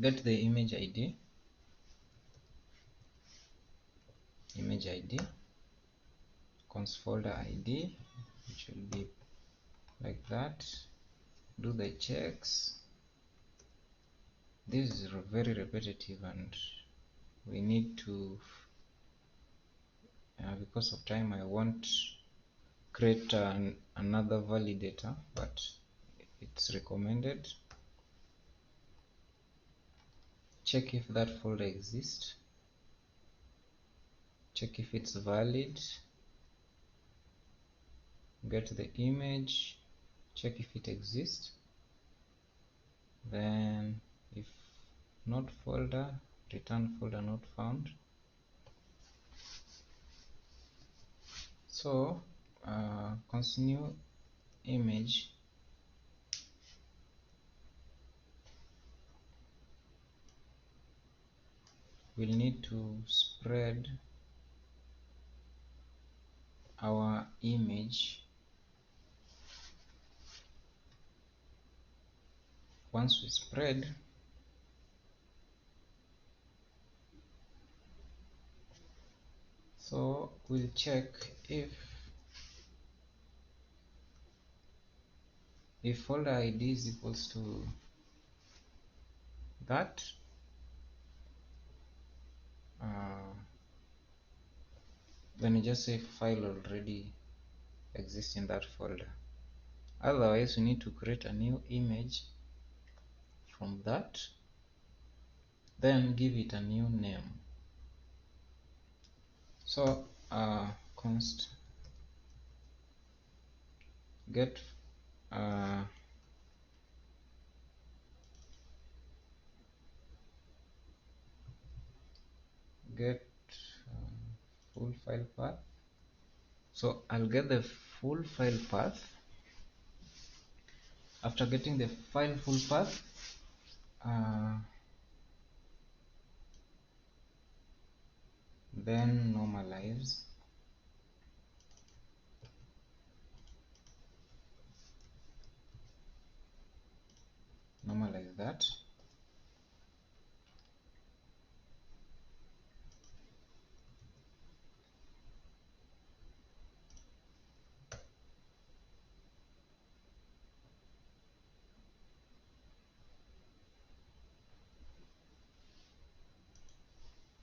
[SPEAKER 1] get the image ID, cons folder ID, which will be like that. Do the checks. This is very repetitive and we need to, because of time, I won't create another validator, but it's recommended. Check if that folder exists, check if it's valid, get the image, check if it exists, then if not folder, return folder not found. So continue image, we'll need to spread our image. Once we spread, so we'll check if folder ID is equals to that, then you just say file already exists in that folder. Otherwise, we need to create a new image from that, then give it a new name. So const get get full file path. So I'll get the full file path. After getting the file full path, then normalize. Normalize that.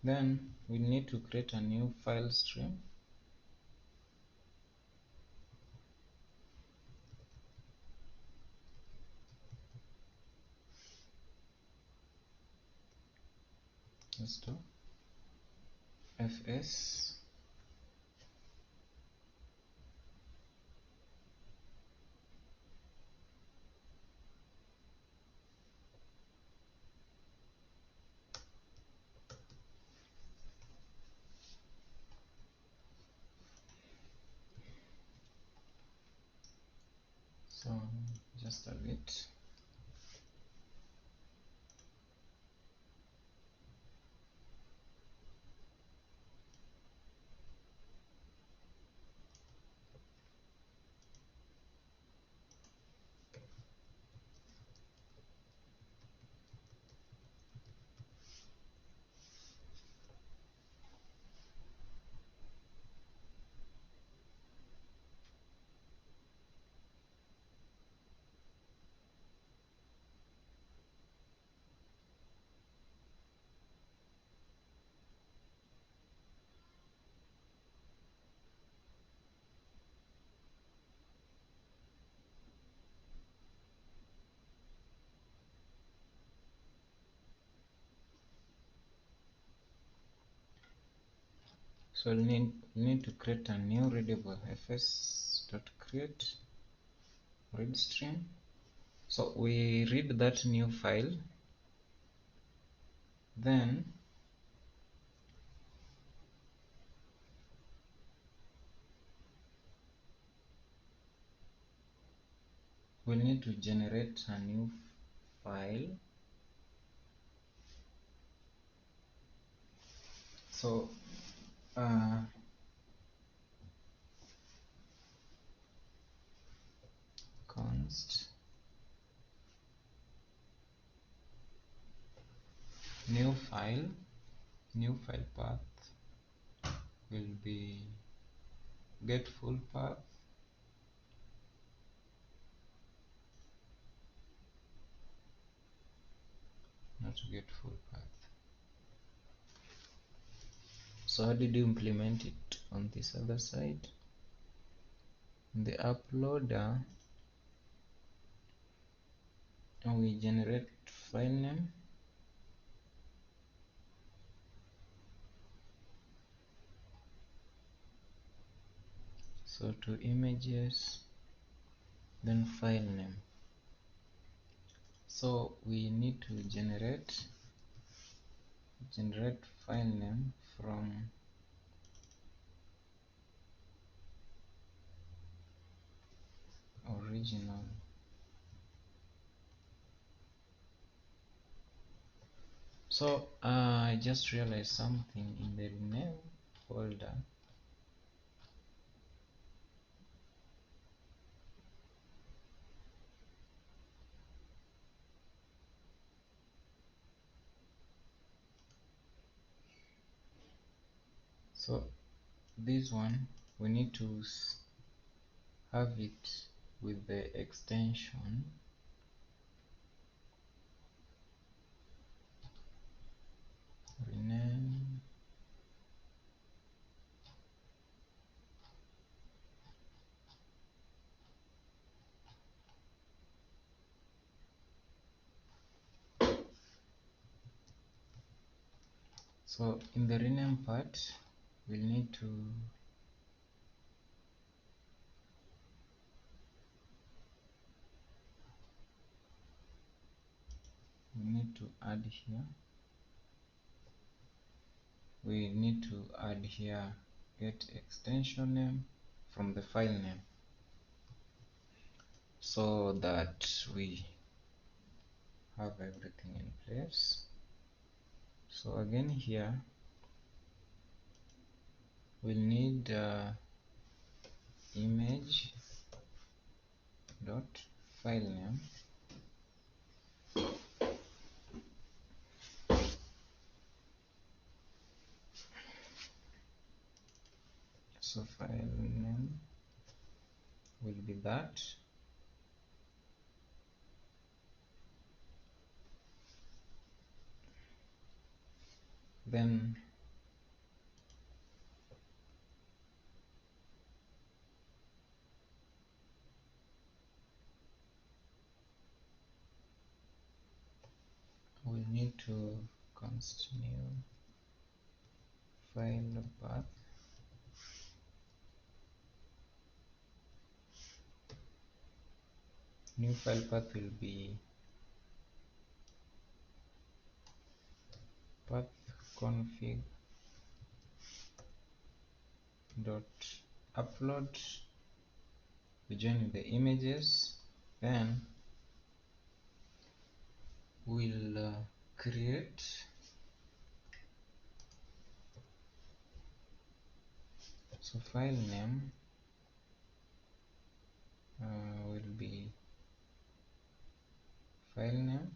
[SPEAKER 1] Then we need to create a new file stream. Let's do fs so just a bit. So we'll need to create a new readable fs.create read stream. So we read that new file, then we'll need to generate a new file. So const new file path will be get full path, not get full path. So how did you implement it on this other side? In the uploader, we generate file name, so to images, then file name. So we need to generate file name from original. So I just realized something in the rename folder. So this one we need to have it with the extension rename So in the rename part, we'll need to add here. We need to add here get extension name from the file name, so that we have everything in place. So again here we'll need image dot file name, so file name will be that, then we need to const new file path, new file path will be path config dot upload, we join the images, then we'll create so file name will be file name,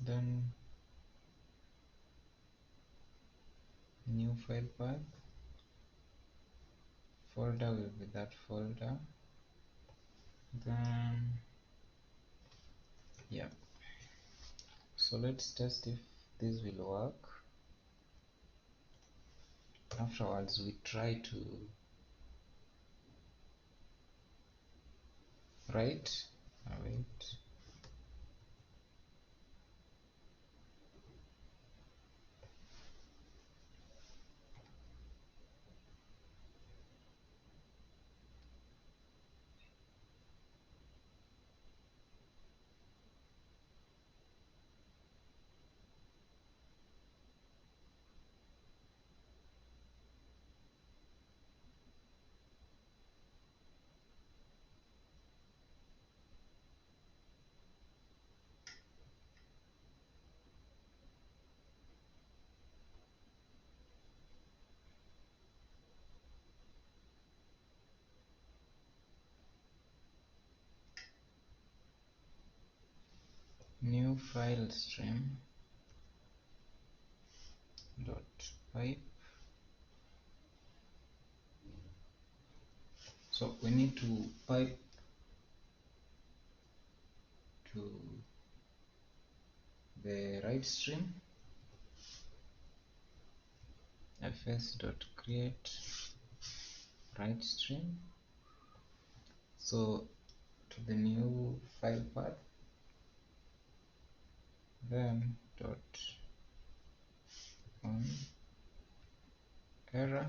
[SPEAKER 1] then new file path, folder will be that folder, then yeah. So let's test if this will work. Afterwards we try to write wait. new file stream dot pipe. So we need to pipe to the write stream, fs.create write stream. So to the new file path, then dot on error,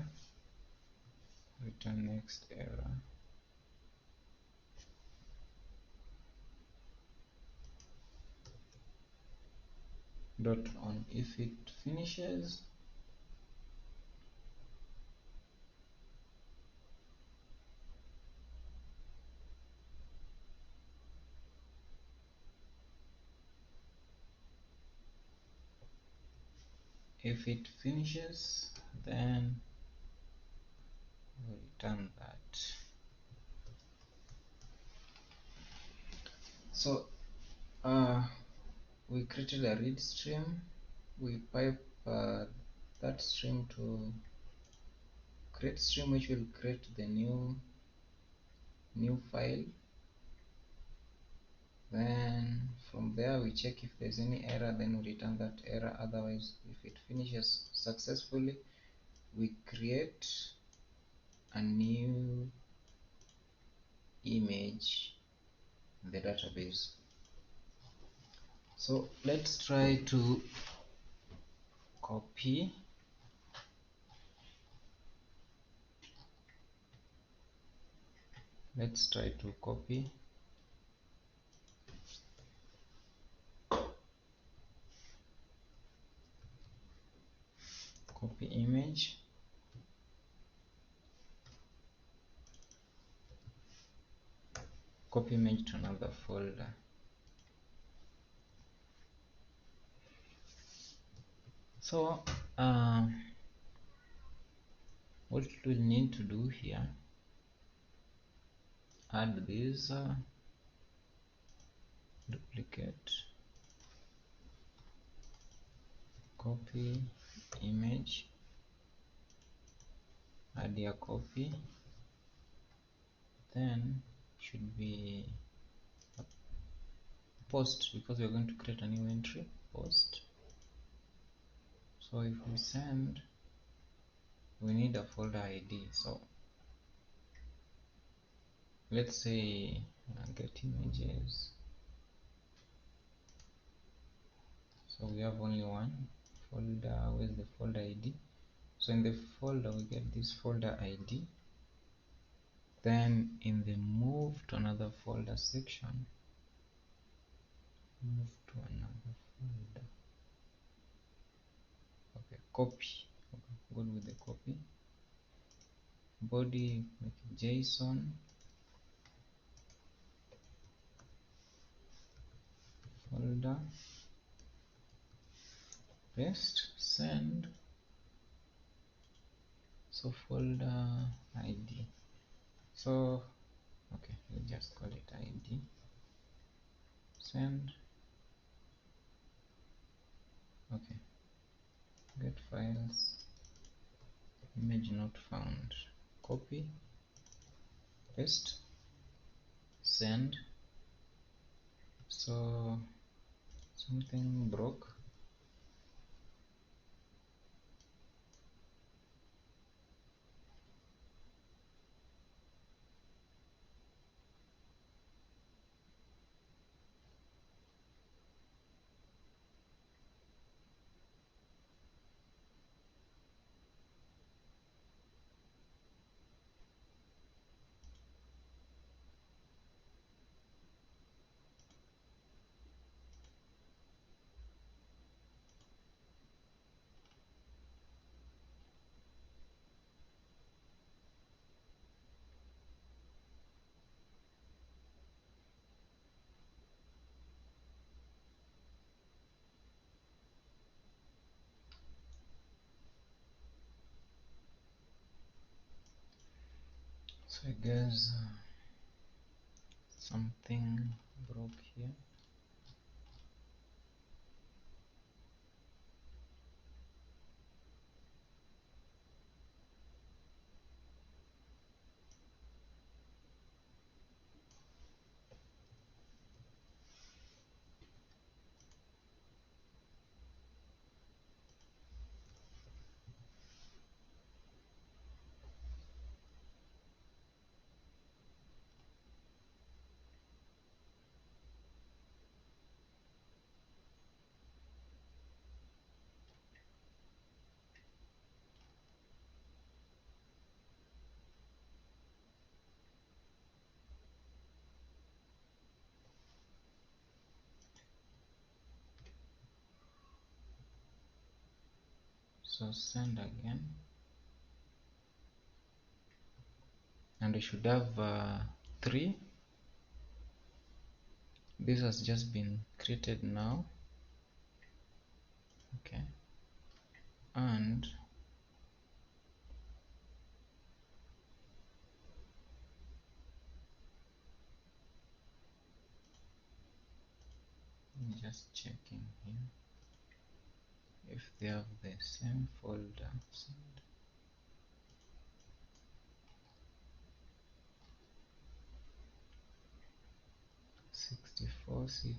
[SPEAKER 1] return next error. Dot on if it finishes, then we return that. So we created a read stream, we pipe that stream to create stream, which will create the new file. Then from there we check if there's any error, then we return that error. Otherwise, if it finishes successfully, we create a new image in the database. So let's try to copy image, to another folder. So what we'll need to do here, add this duplicate, copy image, add your copy, then should be post, because we're going to create a new entry, post. So if we send, we need a folder ID. So let's say get images. So we have only one folder. Where's the folder ID? So in the folder we get this folder ID. Then in the move to another folder section, move to another folder. Okay, copy. Okay, good with the copy. Body, make it JSON. Folder, paste, send. So folder ID. So okay, we'll just call it ID. Send. Okay. Get files. Image not found. Copy. Paste. Send. So something broke. So I guess something broke here. So send again, and we should have 3. This has just been created now. Okay, and just checking here if they have the same folder. Send. 64C2.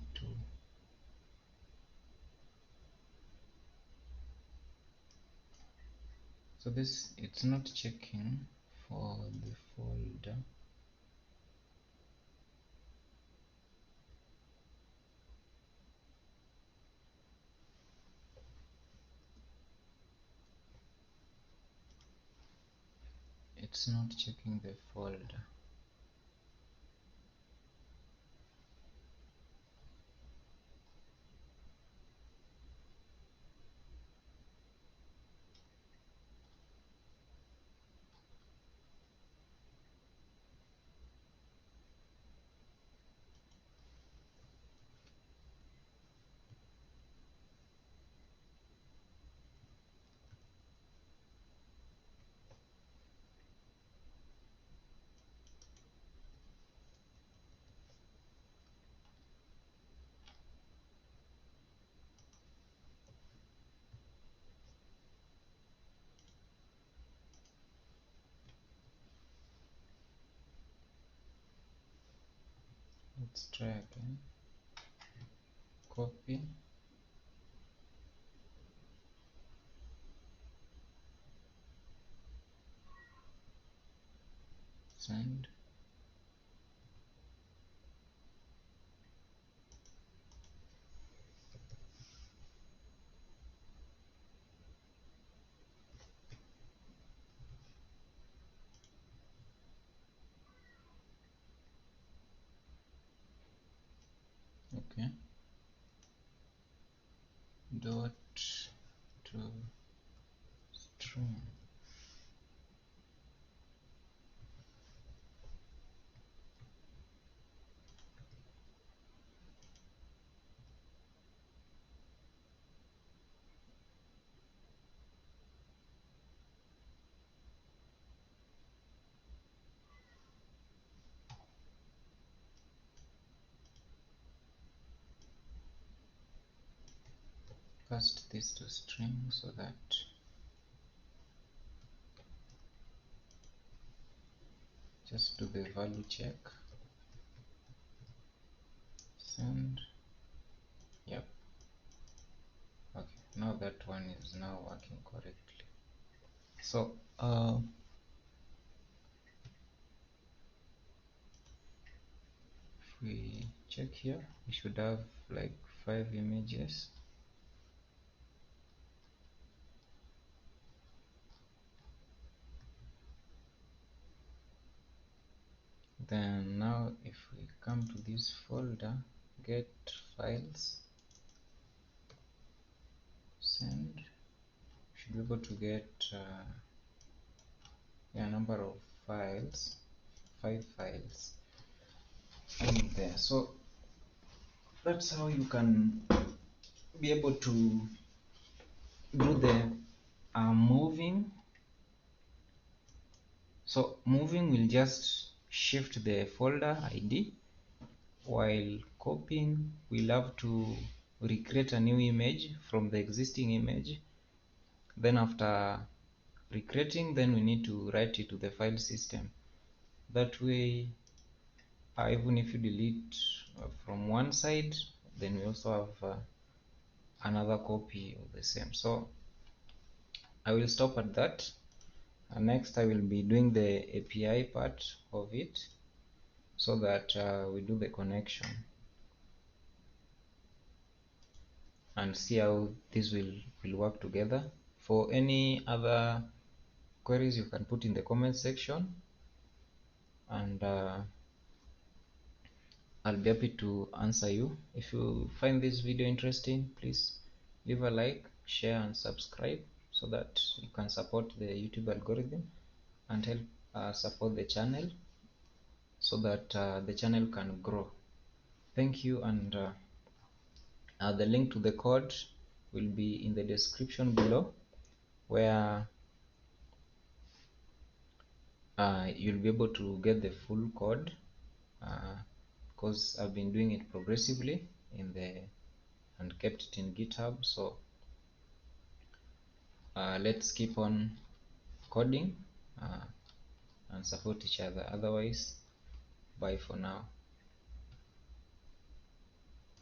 [SPEAKER 1] So this, it's not checking for the folder. It's not checking the folder. Let's try again. Copy, send. Okay, dot to string. Cast this to string so that just do the value check. Send. Yep. Okay, now that one is now working correctly. So if we check here, we should have like 5 images. Then now if we come to this folder, get files, send, should be able to get a number of files, 5 files in there. So that's how you can be able to do the moving. So moving will just shift the folder ID, while copying we'll have to recreate a new image from the existing image. Then after recreating, then we need to write it to the file system. That way, even if you delete from one side, then we also have another copy of the same. So I will stop at that. Next I will be doing the API part of it, so that we do the connection and see how this will work together. For any other queries, you can put in the comment section, and I'll be happy to answer you. If you find this video interesting, please leave a like, share and subscribe so that you can support the YouTube algorithm and help support the channel so that the channel can grow. Thank you, and the link to the code will be in the description below, where you'll be able to get the full code, because I've been doing it progressively and kept it in GitHub. So let's keep on coding and support each other. Otherwise, bye for now.